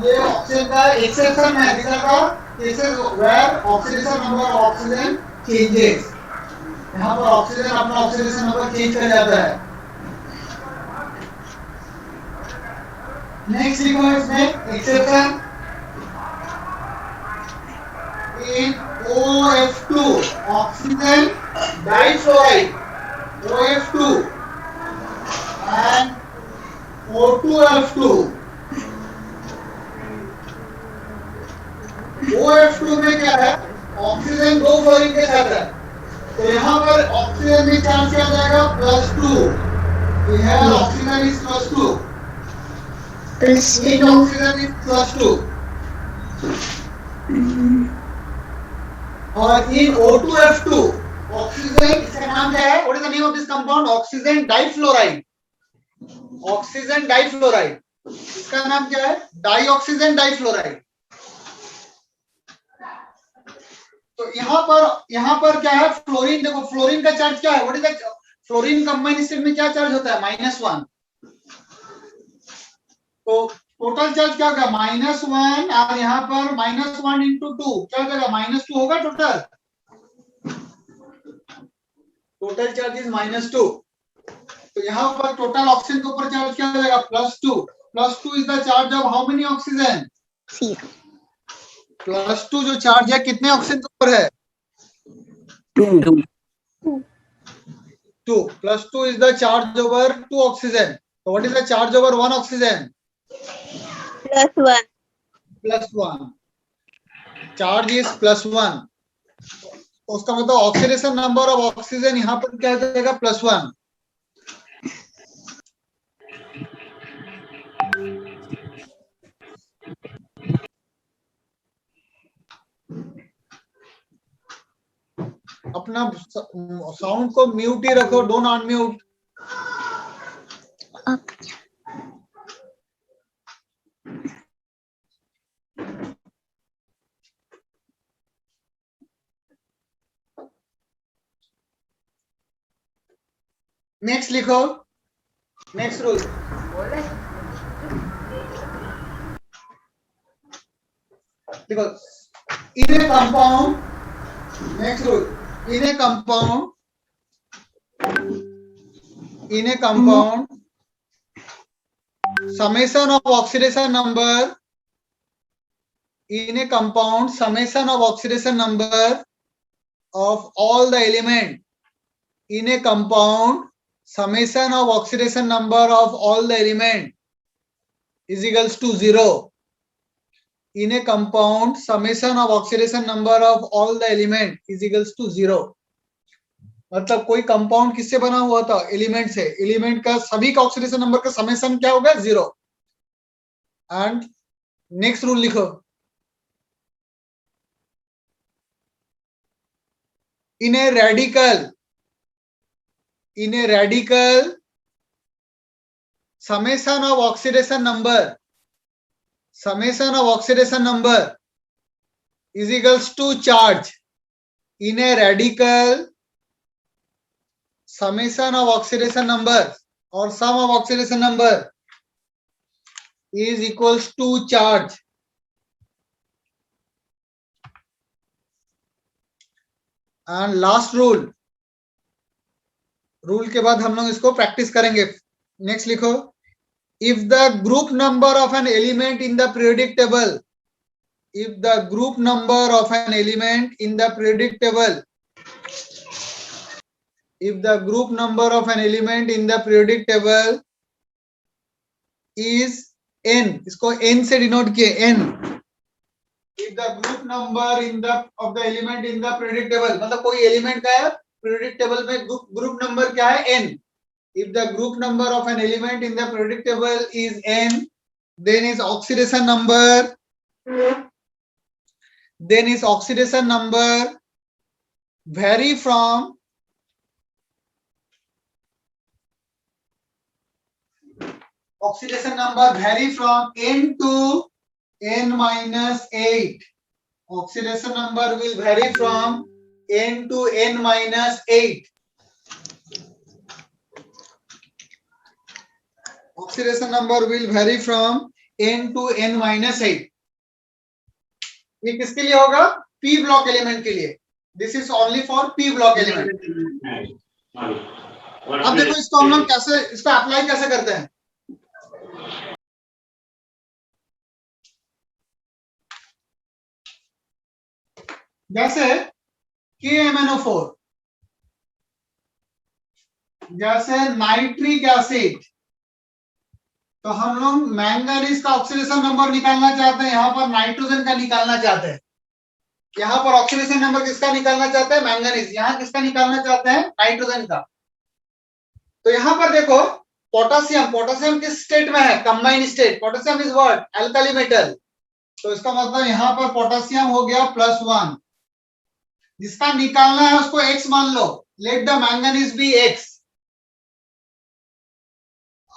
ये ऑक्सीजन का एक्सेप्शन है। These are the cases where oxidation number of oxygen changes। यहाँ पर ऑक्सीजन अपना ऑक्सीडेशन नंबर चेंज कर जाता है। नेक्स्ट लिखो इसमें exception. In OF2 oxygen difluoride, OF2 and O2F2। OF2 में क्या है? ऑक्सीजन 2 फ्लोरीन के साथ है। तो यहाँ पर ऑक्सीजन में चार्ज क्या जाएगा? +2। यह ऑक्सीजन इज +2। Oxygen is +2। और इन O2F2 ऑक्सीजन, इसका नाम क्या है? What is the name of this compound? Oxygen difluoride. Oxygen difluoride, इसका नाम क्या है? Dioxygen difluoride. तो यहाँ पर क्या है? फ्लोरीन। देखो फ्लोरीन का चार्ज क्या है? What is the fluorine combined state में क्या चार्ज होता है? -1। तो टोटल चार्ज क्या होगा? -1 और यहाँ पर -1 into 2 क्या हो जाएगा? -2 होगा टोटल। Total charge is -2। यहाँ पर टोटल ऑक्सीजन के ऊपर चार्ज क्या हो जाएगा +2 is the charge of how many oxygen Zero. +2 जो चार्ज है कितने ऑक्सीजन के ऊपर है 2. 2 +2 is the charge over 2 oxygen. So what is the charge over 1 oxygen? +1. +1. Charge is +1. तो उसका मतलब ऑक्सीडेशन नंबर ऑफ ऑक्सीजन यहाँ पर क्या हो जाएगा +1. अपना साउंड को म्यूट ही रखो, डोंट अनम्यूट. नेक्स्ट लिखो, नेक्स्ट रूल. देखो in a compound, next rule, in a compound summation of oxidation number of all the element in a compound summation of oxidation number of all the element is equals to 0. In a compound summation of oxidation number of all the element is equals to 0. मतलब कोई compound किससे बना हुआ था element से, element का सभी का ऑक्सीडेशन नंबर का समेशन क्या होगा 0. एंड नेक्स्ट रूल लिखो, in a radical summation of oxidation number is equals to charge. In a radical summation of oxidation number or sum of oxidation number is equals to charge. And last rule के बाद हम लोग इसको practice करेंगे. Next लिखो, if the group number of an element in the periodic table, if the group number of an element in the periodic table, if the group number of an element in the periodic table is n, इसको n से denote किए n. If the group number in the of the element in the periodic table, मतलब कोई element का है periodic table में group number क्या है n. If the group number of an element in the periodic table is n, then its oxidation number vary from n to n minus 8. Oxidation number will vary from n to n minus 8. Oxidation number will vary from n to n minus 8. ये किसके लिए होगा? p block element के लिए. This is only for p block element. अब देखो इसको हम लोग कैसे इसको अप्लाई कैसे करते हैं. जैसे KMnO4, जैसे नाइट्रिक एसिड, तो हम लोग मैंगनीज का ऑक्सीडेशन नंबर निकालना चाहते हैं, यहाँ पर नाइट्रोजन का निकालना चाहते हैं. यहाँ पर ऑक्सीडेशन नंबर किसका निकालना चाहते हैं? मैंगनीज. यहाँ किसका निकालना चाहते हैं? नाइट्रोजन का. तो यहाँ पर देखो पोटेशियम किस स्टेट में है? Combined state. Potassium is what? Alkali metal. तो इसका मतलब यहाँ पर पोटेशियम हो गया +1. जिसका निकालना है उसको X मान लो. Let the manganese be X.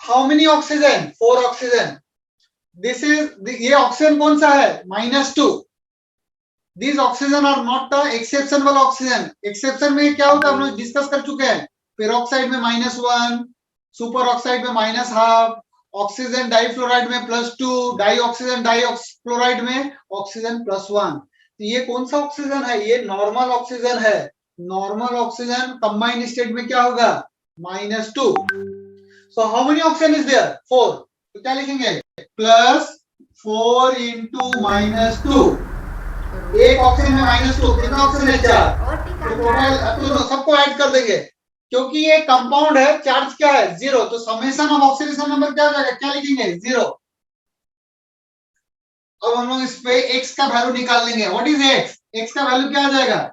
How many oxygen? 4 oxygen. This is ये ऑक्सीजन कौन सा है? -2. These oxygen are not the exceptional oxygen. Exception में क्या होता है हम लोग डिस्कस कर चुके हैं. पेरोक्साइड में -1, सुपर ऑक्साइड में -1/2, ऑक्सीजन डाइफ्लोराइड में +2, डाइऑक्सीजन डाइफ्लोराइड में ऑक्सीजन +1. तो ये कौन सा ऑक्सीजन है? ये नॉर्मल ऑक्सीजन है. नॉर्मल ऑक्सीजन कंबाइंड स्टेट में क्या होगा? -2. So how many oxygen is there? 4. तो क्या लिखेंगे? Plus 4 into minus 2. एक ऑक्सीजन में -2, कितना ऑक्सीजन है? 4. तो टोटल तो सबको ऐड कर देंगे, क्योंकि ये कंपाउंड है, चार्ज क्या है? 0. तो समेशन ऑफ ऑक्सीडेशन नंबर क्या हो जाएगा? क्या लिखेंगे? 0. अब हम लोग इस पे x का वैल्यू निकाल लेंगे. What is x? x का वैल्यू क्या आ जाएगा?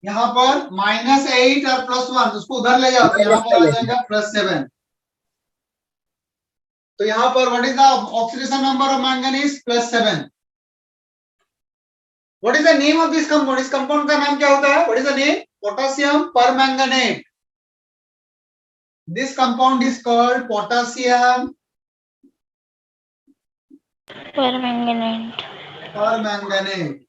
यहाँ पर -8 और +1, उसको उधर ले जाओ, यहाँ पर आ जाएगा +7. तो यहाँ पर what is the oxidation number of manganese? +7. What is the name of this compound? इस कंपाउंड का नाम क्या होता है? What is the name? Potassium permanganate. This compound is called potassium permanganate. Permanganate.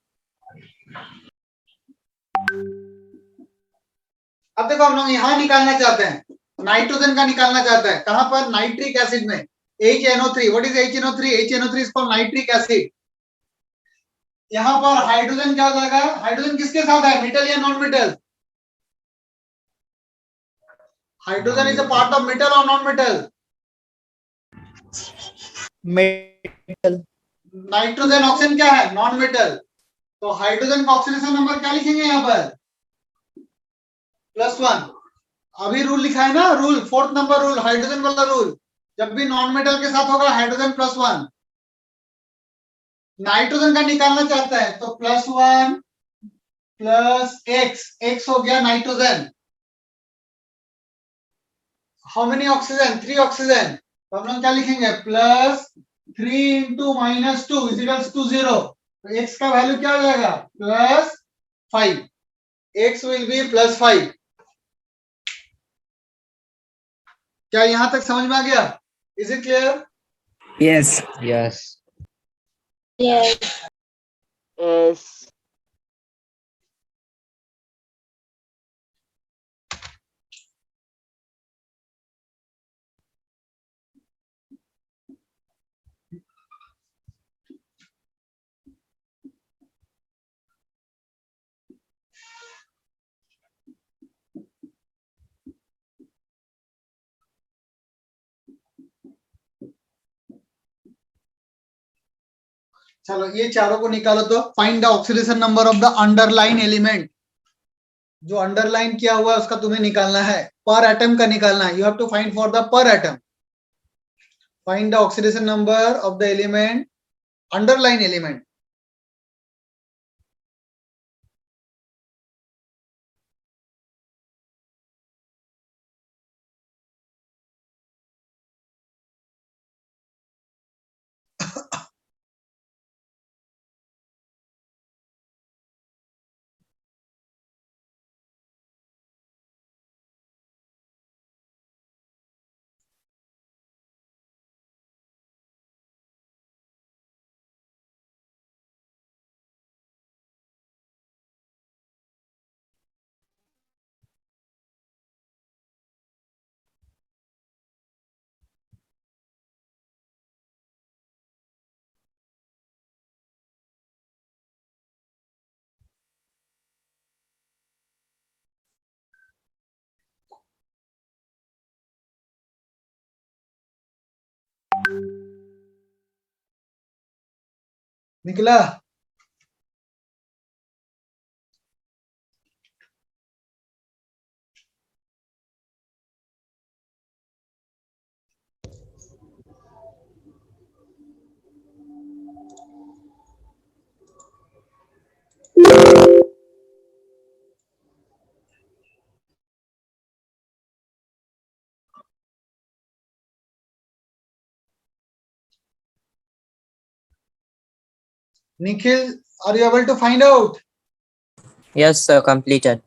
अब देखो हम लोग यहाँ निकालना चाहते हैं, नाइट्रोजन का निकालना चाहते हैं. कहां पर? नाइट्रिक एसिड में. HNO3. What is HNO3? HNO3 is called nitric acid. यहाँ पर हाइड्रोजन क्या हो जाएगा? हाइड्रोजन किसके साथ है? मेटल या non metal? Hydrogen is a part of metal और non metal? Metal. Nitrogen oxygen क्या है? Non metal. तो हाइड्रोजन का ऑक्सीडेशन नंबर क्या लिखेंगे यहाँ पर? +1. अभी रूल लिखा है ना, rule 4th number rule, hydrogen वाला रूल. जब भी नॉन मेटल के साथ होगा हाइड्रोजन +1. नाइट्रोजन का निकालना चाहता है तो +1 प्लस x हो गया nitrogen. How many oxygen? 3 oxygen. तो हम लोग क्या लिखेंगे? +3 into -2 is equals to 0. तो x का वैल्यू क्या हो जाएगा? +5. x will be +5. क्या यहां तक समझ में आ गया? Is it clear? Yes. Yes. Yes. Yes. चलो ये चारों को निकालो. तो find the oxidation number of the underline element. जो अंडरलाइन किया हुआ है उसका तुम्हें निकालना है, पर एटम का निकालना है. You have to find for the per atom. Find the oxidation number of the element, underline element. निकला? Nikhil, are you able to find out? Yes, sir. Completed.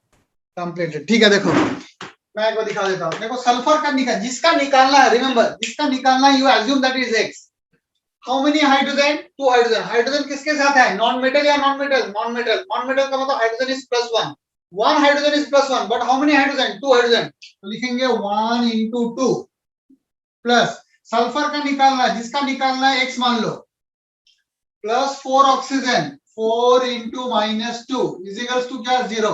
Completed. ठीक है, देखो मैं एक बार दिखा देता हूँ. देखो सल्फर का जिसका निकालना है, रिमेंबर जिसका निकालना है, you assume that is x. How many hydrogen? 2 hydrogen. Hydrogen किसके साथ है? नॉन मेटल या non metal? Non metal. Non metal का मतलब hydrogen is +1. 1 hydrogen is +1, but how many hydrogen? 2 hydrogen. तो लिखेंगे 1 into 2 प्लस सल्फर का निकालना है, जिसका निकालना है x मान लो, +4 oxygen. 4 into -2 is equals to क्या? 0.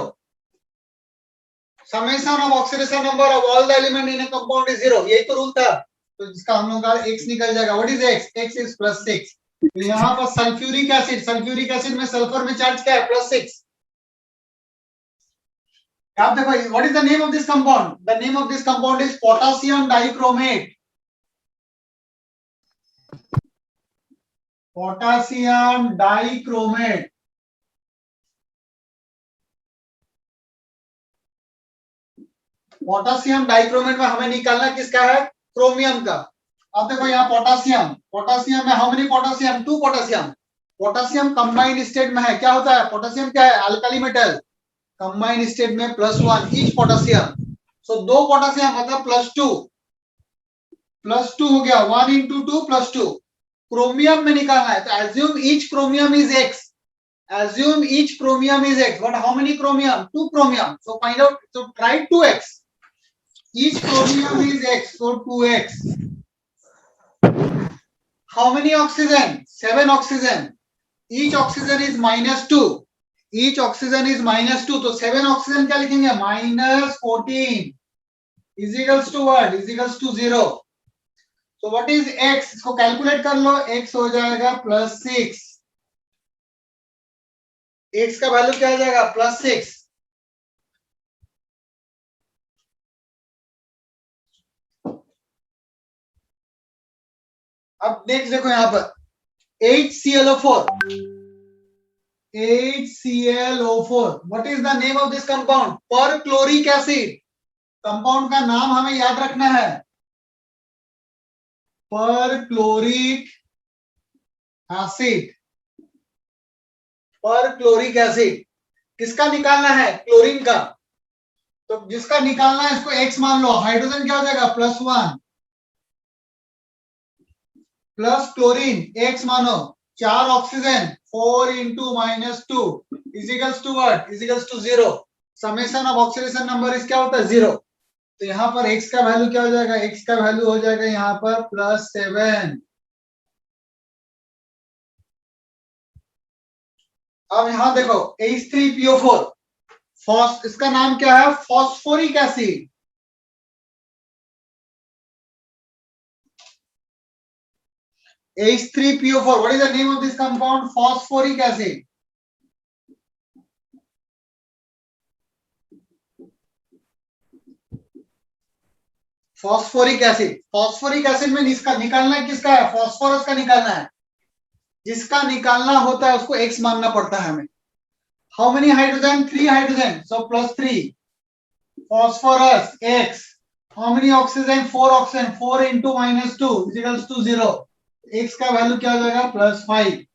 Summation of oxidation number of all the element in a compound is 0, यही तो रूल था। तो जिसका हम लोग का x निकल जाएगा। What is x? x is +6। तो यहाँ पर सल्फ्यूरिक एसिड में सल्फर में चार्ज क्या है? +6। आप देखो, what is the name of this compound? The name of this compound is potassium dichromate. Potassium dichromate. Potassium dichromate में हमें निकालना किसका है? क्रोमियम का। अब देखो यहाँ पोटेशियम में how many potassium? 2 potassium. Potassium combined state में है, क्या होता है? पोटेशियम क्या है? Alkali metal. कंबाइंड स्टेट में +1 ईच पोटेशियम। सो 2 पोटेशियम मतलब +2 हो गया। 1 into 2 +2। क्रोमियम में निकालना है, तो assume each chromium is x. Assume each chromium is x. But how many chromium? 2 chromium. So find out. So try 2x. Each chromium is x. So 2x. How many oxygen? 7 oxygen. Each oxygen is -2. Each oxygen is -2. तो 7 oxygen क्या लिखेंगे? -14 is equals to what? Is equals to 0. So what is x? इसको calculate कर लो। x हो जाएगा +6। x का value क्या हो जाएगा? +6। अब नेक्स्ट देखो यहाँ पर HClO4। HClO4। What is the name of this compound? Perchloric acid. Compound का नाम हमें याद रखना है, परक्लोरिक एसिड। परक्लोरिक एसिड किसका निकालना है? क्लोरीन का। तो जिसका निकालना है इसको x मान लो। हाइड्रोजन क्या हो जाएगा? +1 प्लस क्लोरीन x मानो। 4 oxygen 4 into -2 is equals to what? Is equals to 0. Summation of oxidation number इस क्या होता है? 0। तो यहाँ पर x का वैल्यू क्या हो जाएगा? x का वैल्यू हो जाएगा यहाँ पर +7। अब यहाँ देखो H3PO4। इसका नाम क्या है? Phosphoric acid. H3PO4। What is the name of this compound? Phosphoric acid. Phosphoric acid. Phosphoric acid में इसका निकालना है किसका है? फॉस्फोरस का निकालना है। जिसका निकालना होता है उसको x मानना पड़ता है हमें। How many hydrogen? 3 hydrogen. So +3 phosphorus x। How many oxygen? 4 oxygen. 4 into -2 is equals to 0. x का वैल्यू क्या हो जाएगा? +5।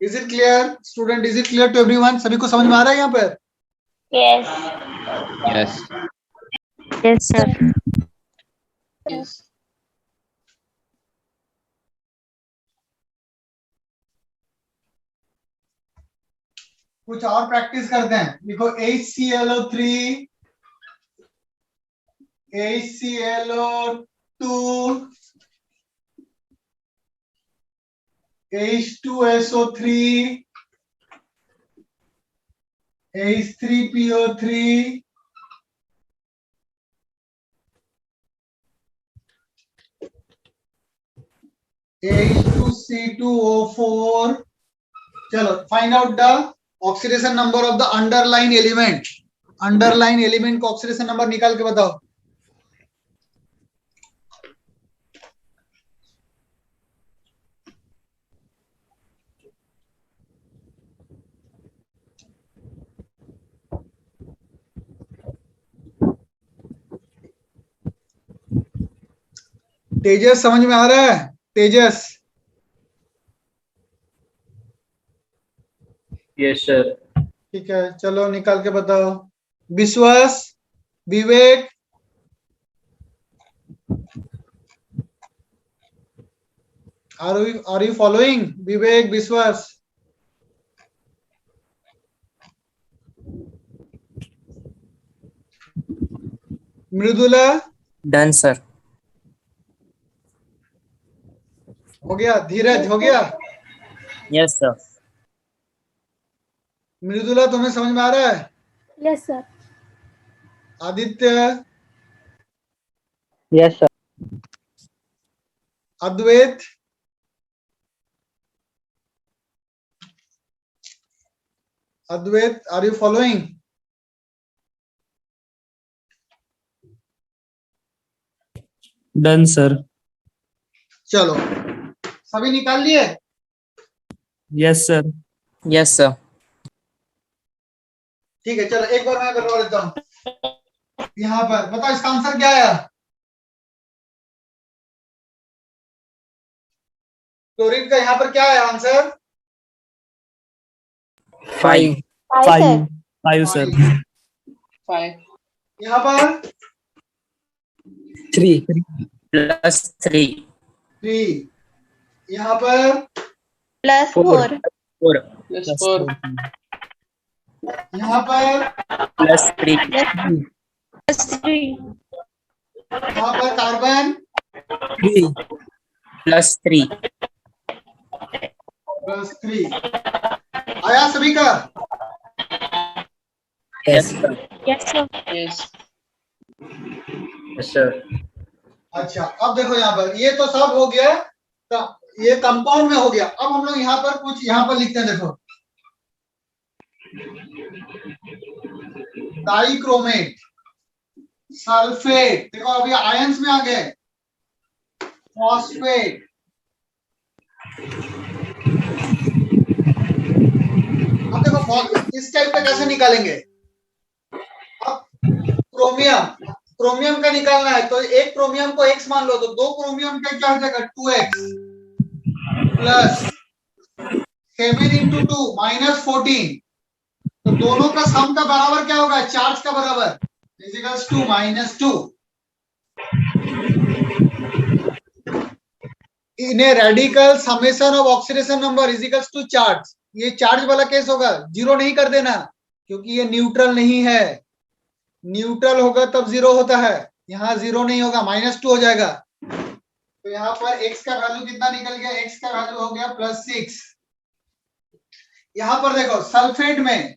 Is it clear student? Is it clear to everyone? सभी को समझ में आ रहा है यहाँ पर? Yes. Yes. Yes, sir. Yes. कुछ और प्रैक्टिस करते हैं। देखो HClO3, HClO2, H2SO3, H3PO3, H2C2O4। चलो find out the oxidation number of the underline element. Underline element का ऑक्सीडेशन नंबर निकाल के बताओ। तेजस समझ में आ रहा है? तेजस? Yes, sir. ठीक है, चलो निकाल के बताओ। विश्वास, विवेक, आर यू फॉलोइंग? विवेक, विश्वास? मृदुला? Done, sir. हो गया? धीरज हो गया? Yes, sir. मृदुला तुम्हें समझ में आ रहा है? Yes, sir. Aditya, Yes, sir. Advait, Advait, are you following? Done sir. चलो, सभी निकाल लिए? Yes sir. Yes, sir. ठीक है, चलो एक बार मैं करवा देता हूँ। यहाँ पर बताओ इसका आंसर क्या आया? क्लोरीन का यहाँ पर क्या है आंसर? 5. 5. 5 सर. 5. यहाँ पर 3 plus 3. 3, यहाँ पर Plus 4. 4 Plus 4. यहाँ पर plus 3. Plus 3. यहाँ पर कार्बन 3 plus 3. प्लस 3 आया सभी का? Yes, sir. Yes, sir. Yes. Yes, sir. अच्छा, अब देखो यहाँ पर ये तो सब हो गया, ये कंपाउंड में हो गया। अब हम लोग यहाँ पर कुछ यहाँ पर लिखते हैं, देखो डाइक्रोमेट, सल्फेट, देखो अभी आयंस में आ गए, फॉस्फेट, अब देखो इस टाइप का कैसे निकालेंगे? अब क्रोमियम का निकालना है तो एक क्रोमियम को x मान लो, तो दो क्रोमियम का क्या हो जाएगा? 2x प्लस 7 into 2 minus 14, तो दोनों का सम का बराबर क्या होगा? चार्ज का बराबर, equals to -2। In a radical summation of oxidation number is equals to charge. ये चार्ज वाला केस होगा, जीरो नहीं कर देना क्योंकि ये न्यूट्रल नहीं है। न्यूट्रल होगा तब जीरो होता है, यहाँ जीरो नहीं होगा, -2 हो जाएगा। तो यहाँ पर x का वैल्यू कितना निकल गया? x का वैल्यू हो गया +6। यहाँ पर देखो सल्फेट में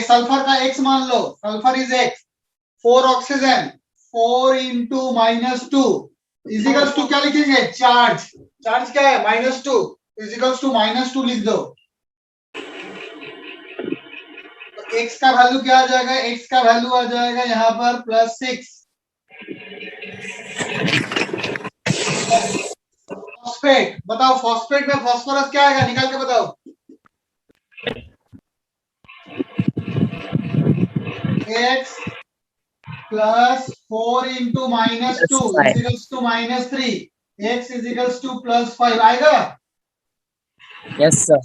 सल्फर का x मान लो, sulphur is x, 4 oxygen, 4 into -2 is equals to क्या लिखेंगे? चार्ज। चार्ज क्या है? -2 इज इक्वल्स टू -2 लिख दो। तो x का वैल्यू क्या आ जाएगा? x का वैल्यू आ जाएगा यहाँ पर +6। फॉस्फेट, बताओ फॉस्फेट में फॉस्फोरस क्या आएगा? निकाल के बताओ। x plus 4 into -2 is equals to -3, x is equals to +5 आएगा? Yes, sir.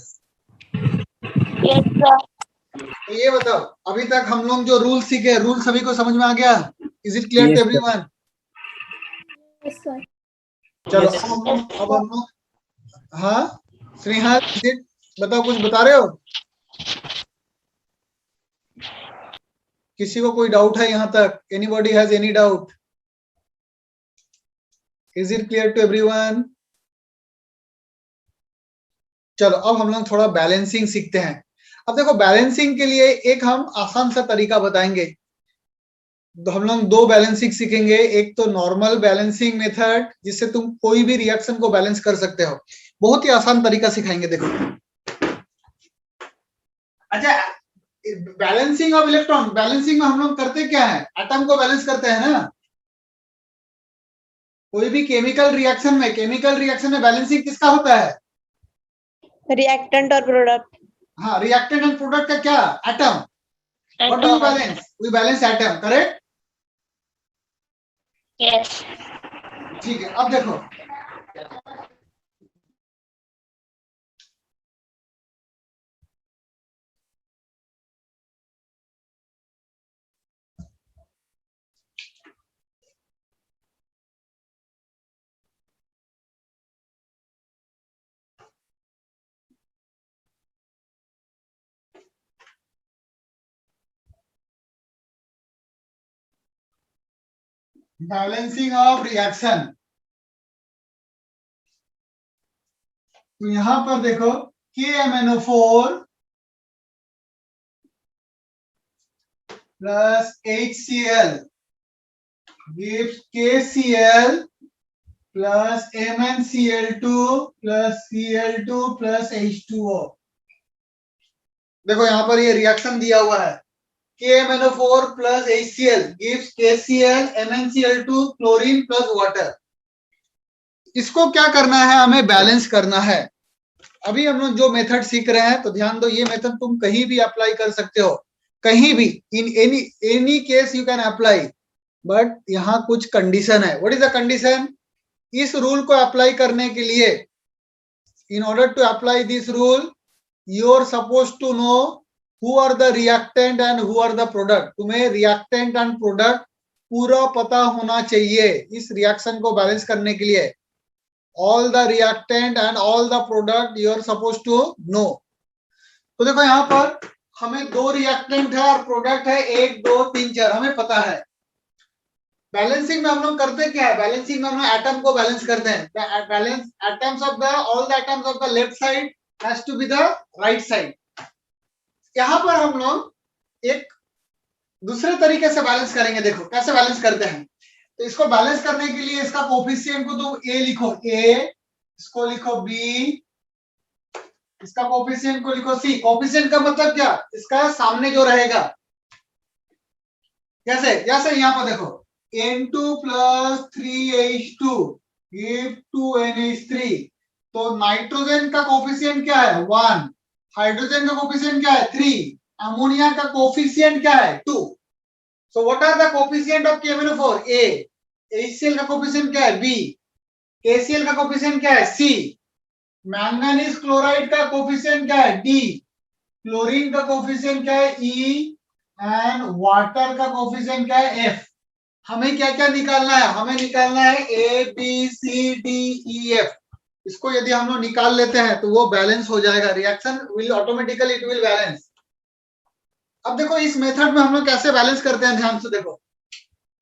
Yes, sir. तो ये बताओ, अभी तक हम लोग जो रूल सीखे, रूल सभी को समझ में आ गया? Is it clear to everyone? Yes, sir. चलो अब हम लोग, हाँ स्नेहा बताओ, कुछ बता रहे हो? किसी को कोई डाउट है यहाँ तक? Anybody has any doubt? Is it clear to everyone? चलो अब हम लोग थोड़ा बैलेंसिंग सीखते हैं। अब देखो बैलेंसिंग के लिए एक हम आसान सा तरीका बताएंगे। तो हम लोग दो बैलेंसिंग सीखेंगे, एक तो नॉर्मल बैलेंसिंग मेथड जिससे तुम कोई भी रिएक्शन को बैलेंस कर सकते हो, बहुत ही आसान तरीका सिखाएंगे। देखो अच्छा, बैलेंसिंग ऑफ इलेक्ट्रॉन, बैलेंसिंग में हम लोग करते क्या है? एटम को बैलेंस करते हैं ना। कोई भी केमिकल रिएक्शन में बैलेंसिंग किसका होता है? रिएक्टेंट और प्रोडक्ट। हाँ, रिएक्टेंट एंड प्रोडक्ट का क्या? Atom. What do we balance? We balance atom, correct? Yes. ठीक है, अब देखो बैलेंसिंग ऑफ रिएक्शन। तो यहां पर देखो KMnO4 plus HCl gives KCl plus MnCl2 plus Cl2 plus H2O। देखो यहाँ पर ये रिएक्शन दिया हुआ है, KMnO4 plus HCl gives KCl MnCl2 chlorine plus water. इसको क्या करना है, हमें बैलेंस करना है। अभी हम लोग जो मेथड सीख रहे हैं तो ध्यान दो, ये मेथड तुम कहीं भी अप्लाई कर सकते हो, कहीं भी, in any case you can apply, but यहाँ कुछ कंडीशन है। What is the condition? इस रूल को अप्लाई करने के लिए, in order to apply this rule, you are suppose to know who are the reactant and who are the product. तुम्हें reactant and product पूरा पता होना चाहिए इस रिएक्शन को बैलेंस करने के लिए। All the reactant and all the product you are suppose to know. तो देखो यहाँ पर हमें 2 रिएक्टेंट है और प्रोडक्ट है 1 2 3 4, हमें पता है। बैलेंसिंग में हम लोग करते क्या है, बैलेंसिंग में हम लोग एटम को बैलेंस करते हैं। Balance atoms of the, all the atoms of the left side has to be the right side. यहाँ पर हम लोग एक दूसरे तरीके से बैलेंस करेंगे। देखो कैसे बैलेंस करते हैं। तो इसको बैलेंस करने के लिए इसका कोफिशिएंट को तुम A लिखो, A, इसको लिखो B, इसका कोफिशिएंट को लिखो C। कोफिशिएंट का मतलब क्या, इसका सामने जो रहेगा। कैसे, जैसे यहाँ पर देखो N2 plus 3H2 give 2NH3। तो नाइट्रोजन का कोफिशिएंट क्या है 1, हाइड्रोजन का कोफिशिएंट क्या है 3, अमोनिया का कोफिशिएंट क्या है 2। So what are the coefficient of KMnO4? A. HCl का कोफिशिएंट क्या है B, KCl का कोफिशिएंट क्या है C, मैंगनीज क्लोराइड का कोफिशिएंट क्या है D, क्लोरीन का कोफिशिएंट क्या है E एंड वाटर का कोफिशिएंट क्या है F। हमें क्या क्या निकालना है, हमें निकालना है A B C D E F। इसको यदि हम लोग निकाल लेते हैं तो वो बैलेंस हो जाएगा, reaction will automatically it will balance. अब देखो इस मेथड में हम लोग कैसे बैलेंस करते हैं, ध्यान से देखो।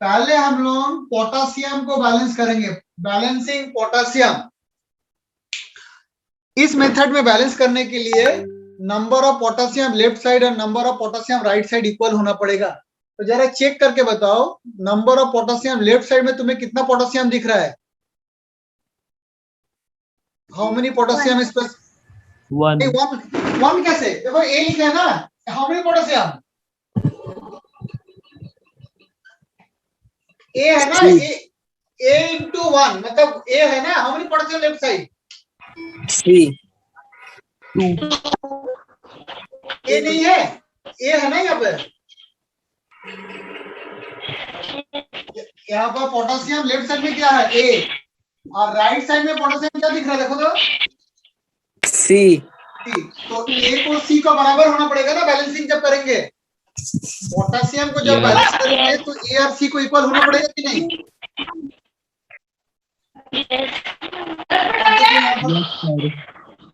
पहले हम लोग पोटासियम को बैलेंस करेंगे, बैलेंसिंग पोटासियम। इस मेथड में बैलेंस करने के लिए number of potassium left side और number of potassium right side equal होना पड़ेगा। तो जरा चेक करके बताओ, number of potassium left side में तुम्हें कितना पोटासियम दिख रहा है? How many potassium is plus 1 1 कैसे, देखो ए लिखा है ना, हाउ मेनी पोटासियम ए है ना, ए इंटू 1 मतलब ए है ना, how many potassium left side 3 ए नहीं है, ए है ना यहाँ पे, यहाँ पर पोटासियम लेफ्ट साइड में क्या है ए, और राइट साइड में पोटासियम क्या दिख रहा है, देखो तो C। तो ए को सी का बराबर होना पड़ेगा ना बैलेंसिंग जब करेंगे। पोटासियम को जब बैलेंस करेंगे तो ए और सी को इक्वल होना पड़ेगा कि नहीं?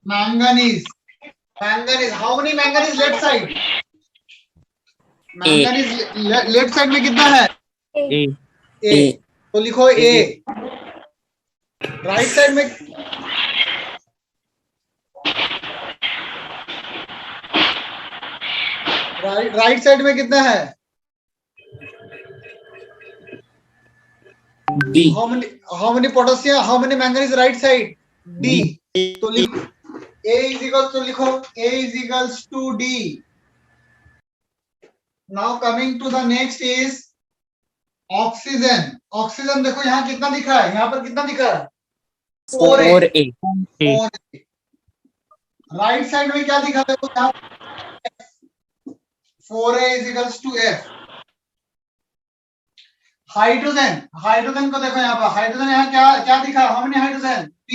Manganese, manganese, how many manganese left side? Manganese left side में कितना है? A ए, तो लिखो ए। राइट साइड में राइट साइड में कितना है? D। How many potassium, how many manganese right side? D. तो लिखो A इज इक्वल, तो लिखो A is equals to D। Now coming to the next is oxygen. Oxygen देखो यहाँ कितना दिखा है, यहाँ पर कितना दिखा है? 4A। राइट साइड में क्या दिखा है? देखो यहाँ 4A is equals to F। Hydrogen, hydrogen को देखो यहाँ पर, हाइड्रोजन यहाँ क्या क्या दिखा? How many hydrogen? B।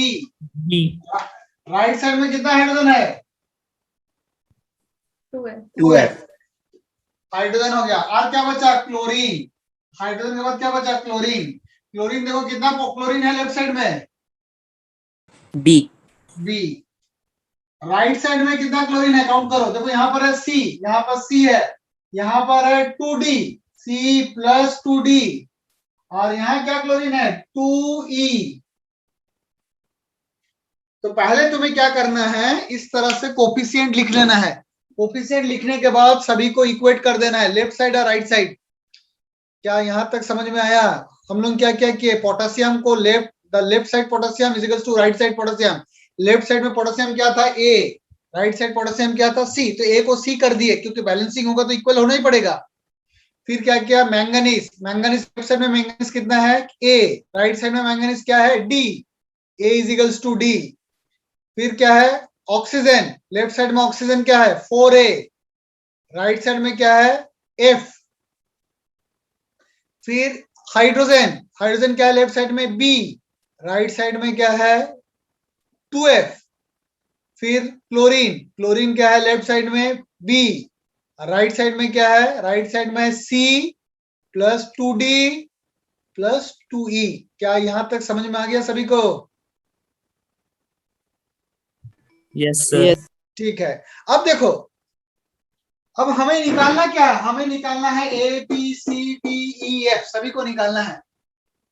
Right side में कितना हाइड्रोजन है? 2F। हाइड्रोजन हो गया। और क्या बचा? क्लोरीन। हाइड्रोजन के बाद क्या बचा? क्लोरीन। क्लोरीन देखो कितना क्लोरीन है लेफ्ट साइड में? B। B। राइट साइड में कितना क्लोरीन है? काउंट करो। देखो यहाँ पर है C, यहाँ पर C है, यहाँ पर है 2D, C प्लस 2D, और यहाँ क्या क्लोरीन है? 2E। तो पहले तुम्हें क्या करना है, इस तरह से कोफिशिएंट लिख लेना है। कोफिशिएंट लिखने के बाद सभी को इक्वेट कर देना है, लेफ्ट साइड और राइट साइड। क्या यहां तक समझ में आया? हम लोग क्या क्या किए, पोटेशियम को the left side potassium is equal to right side potassium. Left side में पोटेशियम क्या था, ए, राइट साइड पोटेशियम क्या था, सी। तो ए को सी कर दिए, क्योंकि बैलेंसिंग होगा तो इक्वल होना ही पड़ेगा। फिर क्या किया, मैंगनीज, मैंगनीज लेफ्ट साइड में मैंगनीज कितना है, ए, राइट साइड में मैंगनीज क्या है, D, A is equals to D. फिर क्या है, ऑक्सीजन, लेफ्ट साइड में ऑक्सीजन क्या है, 4a, राइट साइड में क्या है, F। फिर हाइड्रोजन, हाइड्रोजन क्या है, लेफ्ट साइड में B, राइट साइड में क्या है, 2F। फिर क्लोरीन, क्लोरीन क्या है, लेफ्ट साइड में B, राइट साइड में क्या है, राइट साइड में C plus 2D plus 2E। क्या यहां तक समझ में आ गया सभी को? Yes, sir. ठीक है। अब देखो, अब हमें निकालना क्या है, हमें निकालना है A B C D E F, सभी को निकालना है।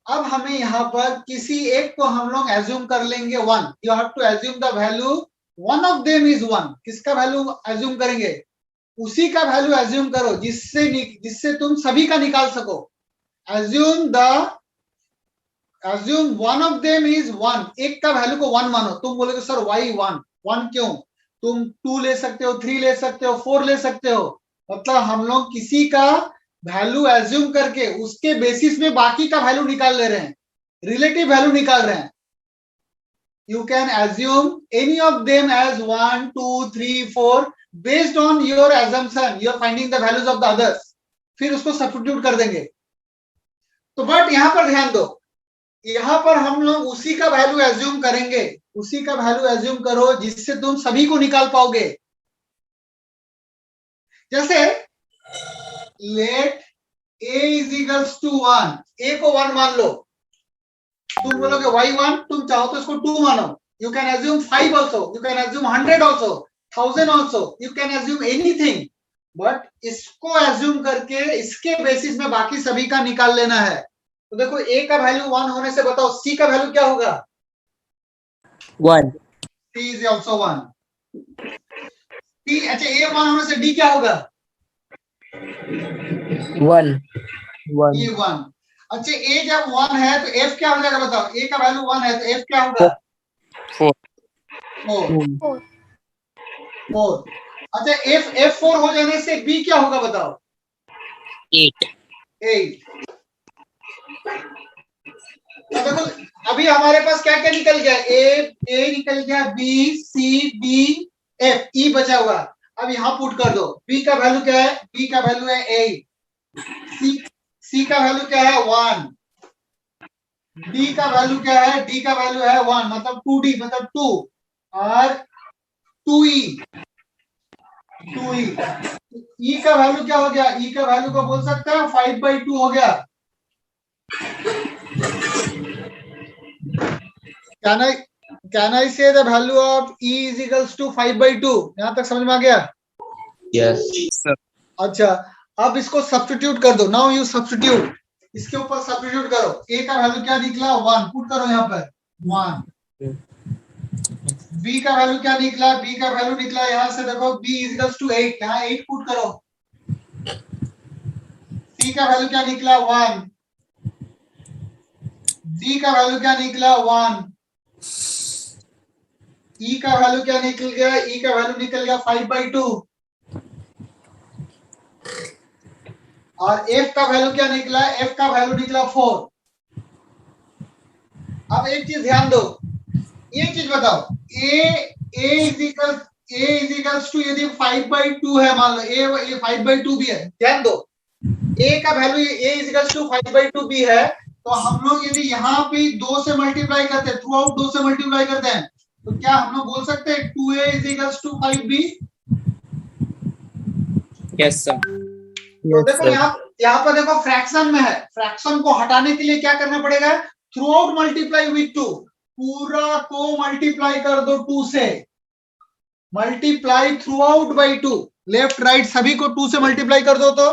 अब हमें यहाँ पर किसी एक को हम लोग एज्यूम कर लेंगे 1। You have to assume the value, one of them is 1। किसका वैल्यू एज्यूम करेंगे, उसी का वैल्यू एज्यूम करो जिससे तुम सभी का निकाल सको। Assume one of them is 1, एक का वैल्यू को 1 मानो। तुम बोलोगे सर वाई 1 क्यों? तुम 2 ले सकते हो, 3 ले सकते हो, 4 ले सकते हो। मतलब हम लोग किसी का वैल्यू एज्यूम करके उसके बेसिस में बाकी का वैल्यू निकाल ले रहे हैं, रिलेटिव वैल्यू निकाल रहे हैं। You can assume any of them as 1, 2, 3, 4 based on your assumption, you are finding the values of the others. फिर उसको सब्स्टिट्यूट कर देंगे। तो बट यहां पर ध्यान दो, यहां पर हम लोग उसी का वैल्यू एज्यूम करेंगे, उसी का वैल्यू एज्यूम करो जिससे तुम सभी को निकाल पाओगे। जैसे let a is equals to 1, a को 1 मान लो। तुम बोलोगे y1, तुम चाहो तो इसको 2 मानो। You can assume 5 also, you can assume 100 also, 1000 also, you can assume anything. But इसको एज्यूम करके इसके बेसिस में बाकी सभी का निकाल लेना है। तो देखो a का वैल्यू 1 होने से बताओ c का वैल्यू क्या होगा, 1. c is also 1। c, अच्छा a 1 होने से d क्या होगा, 1. e 1। अच्छा a जब 1 है तो f क्या हो जाएगा बताओ, a का वैल्यू 1 है तो f क्या होगा, 4। 4। अच्छा f4 हो जाने से b क्या होगा बताओ, 8। तो देखो अभी हमारे पास क्या क्या निकल गया, a निकल गया, b c d f, e बचा हुआ। अब यहाँ पुट कर दो। b का वैल्यू क्या है, b का वैल्यू है 8, c का वैल्यू क्या है 1, d का वैल्यू क्या है, d का वैल्यू है 1 मतलब 2d मतलब 2, और 2e e का वैल्यू क्या हो गया, e का वैल्यू को बोल सकते हैं 5/2 हो गया। Can I say the value of e is equals to 5/2? यहां तक समझ में आ गया? Yes, sir. अच्छा, अब इसको सब्स्टिट्यूट कर दो। नाउ यू सब्स्टिट्यूट, इसके ऊपर सब्स्टिट्यूट करो। a का वैल्यू क्या निकला, 1, पुट करो यहाँ पर 1। b का वैल्यू क्या निकला, b का वैल्यू निकला यहाँ से देखो b is equals to 8, यहाँ 8 पुट करो। c का वैल्यू क्या निकला 1, d का वैल्यू क्या निकला 1, e का वैल्यू क्या निकल गया, e का वैल्यू निकल गया 5/2, और f का वैल्यू क्या निकला, f का वैल्यू निकला 4। अब एक चीज ध्यान दो, एक चीज बताओ, a इज इक्वल्स टू यदि 5/2 है, मान लो a 5/2 भी है, ध्यान दो a का value a is equals to 5/2 भी है, तो हम लोग यदि यहाँ पे 2 से मल्टीप्लाई करते हैं, थ्रू आउट 2 से मल्टीप्लाई करते हैं, तो क्या हम लोग बोल सकते हैं 2a is equals to 5b? Yes, sir. तो देखो यहाँ पर देखो फ्रैक्शन में है, फ्रैक्शन को हटाने के लिए क्या करना पड़ेगा, थ्रू आउट मल्टीप्लाई विथ 2, पूरा को मल्टीप्लाई कर दो 2 से, multiply through out by 2, left right सभी को 2 से मल्टीप्लाई कर दो। तो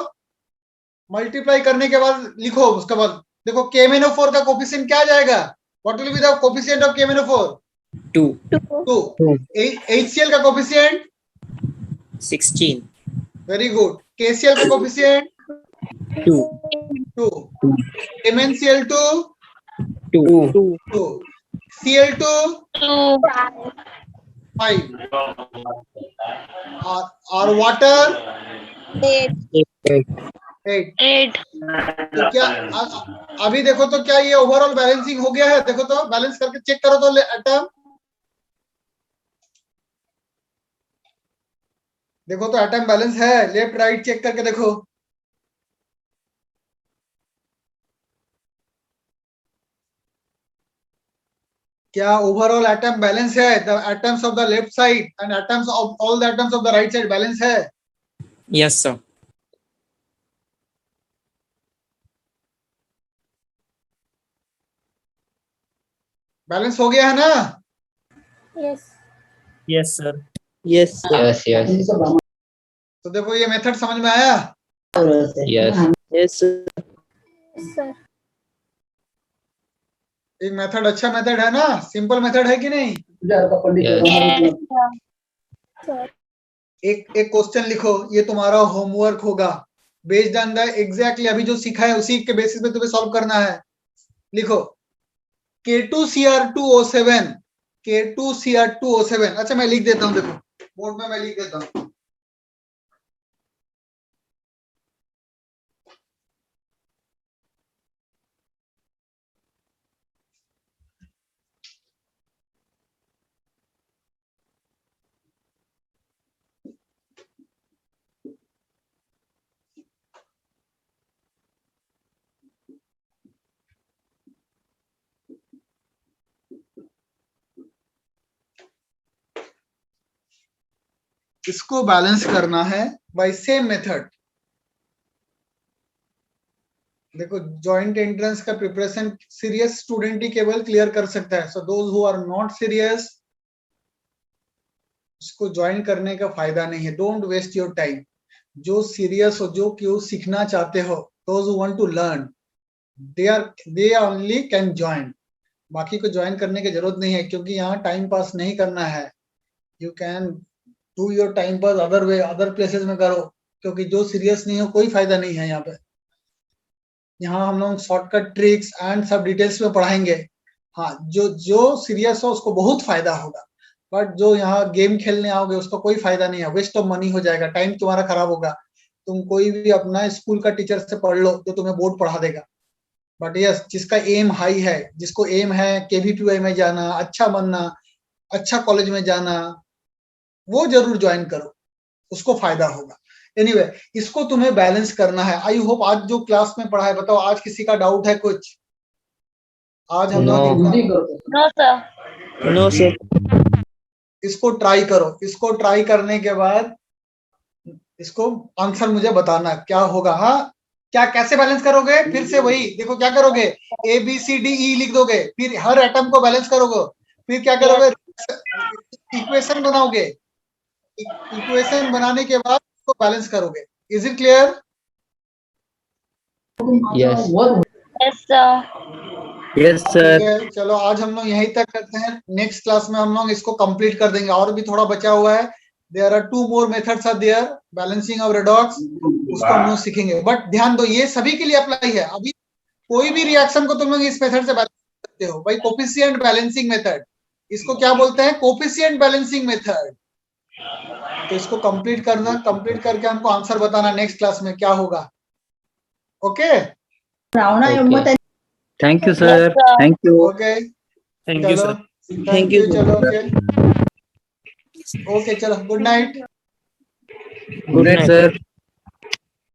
मल्टीप्लाई करने के बाद लिखो, उसके बाद देखो KMnO4 का कोफिशिएंट क्या आ जाएगा, what will be the coefficient of KMnO4, 2. 2। HCl का कोफिशिएंट 16. Very good. KCl का कोफिशिएंट 2. 2. MnCl2 2. 2. Cl2 2. 5. और वाटर 8. 8. 8. तो क्या अभी देखो तो क्या ये ओवरऑल बैलेंसिंग हो गया है? देखो तो बैलेंस करके चेक करो तो एटम. देखो तो एटम बैलेंस है. लेफ्ट राइट चेक करके देखो. क्या ओवरऑल एटम बैलेंस है? The atoms of the left side and atoms of all the atoms of the right side balance है? Yes, sir. बैलेंस हो गया है ना? Yes. Yes, sir. Yes, sir. Yes, yes. तो देखो ये मेथड समझ में आया? Yes. Yes, sir. Yes, sir. एक मेथड अच्छा मेथड है ना? सिंपल मेथड है कि नहीं? Yes, sir. एक क्वेश्चन लिखो. ये तुम्हारा होमवर्क होगा. बेस्ड ऑन द एग्जैक्टली अभी जो सीखा है उसी के बेसिस पे तुम्हें सॉल्व करना है. लिखो K2Cr2O7. K2Cr2O7. अच्छा मैं लिख देता हूँ. देखो बोर्ड में मैं लिख देता हूँ. इसको बैलेंस करना है बाय सेम मेथड. देखो जॉइंट एंट्रेंस का प्रिपरेशन सीरियस स्टूडेंट ही केवल क्लियर कर सकता है. So those who are not serious इसको ज्वाइन करने का फायदा नहीं है. Don't waste your time. जो सीरियस हो, जो क्यों सीखना चाहते हो, those who want to learn, they only can join. बाकी को ज्वाइन करने की जरूरत नहीं है क्योंकि यहाँ टाइम पास नहीं करना है. You can do your time pass other way, other places में करो. क्योंकि जो सीरियस नहीं हो कोई फायदा नहीं है यहाँ पे. यहाँ हम लोग शॉर्टकट ट्रिक्स एंड सब डिटेल्स में पढ़ाएंगे. हाँ जो सीरियस हो उसको बहुत फायदा होगा. बट जो यहाँ गेम खेलने आओगे उसको कोई फायदा नहीं है. वेस्ट ऑफ मनी हो जाएगा. टाइम तुम्हारा खराब होगा. तुम कोई भी अपना स्कूल का टीचर से पढ़ लो जो तुम्हें बोर्ड पढ़ा देगा. बट यस जिसका एम हाई है, जिसको एम है KVPY में जाना, अच्छा बनना, अच्छा कॉलेज में जाना, वो जरूर ज्वाइन करो. उसको फायदा होगा. एनीवे इसको तुम्हें बैलेंस करना है. आई होप आज जो क्लास में पढ़ा है, बताओ आज किसी का डाउट है कुछ? आज हम लोग No, sir. No, sir. इसको ट्राई करो. इसको ट्राई करने के बाद इसको आंसर मुझे बताना क्या होगा. हाँ क्या कैसे बैलेंस करोगे? फिर से वही देखो क्या करोगे. ABCDE लिख दोगे. फिर हर एटम को बैलेंस करोगे. फिर क्या करोगे? इक्वेशन बनाओगे. इक्वेशन बनाने के बाद उसको बैलेंस करोगे. Is it clear? Yes. Yes, sir. Yes, sir. ठीक है, चलो आज हम लोग यहीं तक करते हैं. नेक्स्ट क्लास में हम लोग इसको कंप्लीट कर देंगे. और भी थोड़ा बचा हुआ है. There are 2 more methods are there. Balancing of redox उसको हम लोग सीखेंगे. बट ध्यान दो ये सभी के लिए अप्लाई है. अभी कोई भी रिएक्शन को तुम लोग इस मेथड से बैलेंस कर सकते हो. भाई कोफिशिएंट बैलेंसिंग मेथड, इसको क्या बोलते हैं? Coefficient balancing method. तो इसको कंप्लीट करना. कंप्लीट करके हमको आंसर बताना नेक्स्ट क्लास में क्या होगा. Okay Okay. Thank you, sir. Yes, sir. Thank you. Okay Thank you, चलो. sir. Thank you. चलो ओके चलो. Good night. Good night, sir.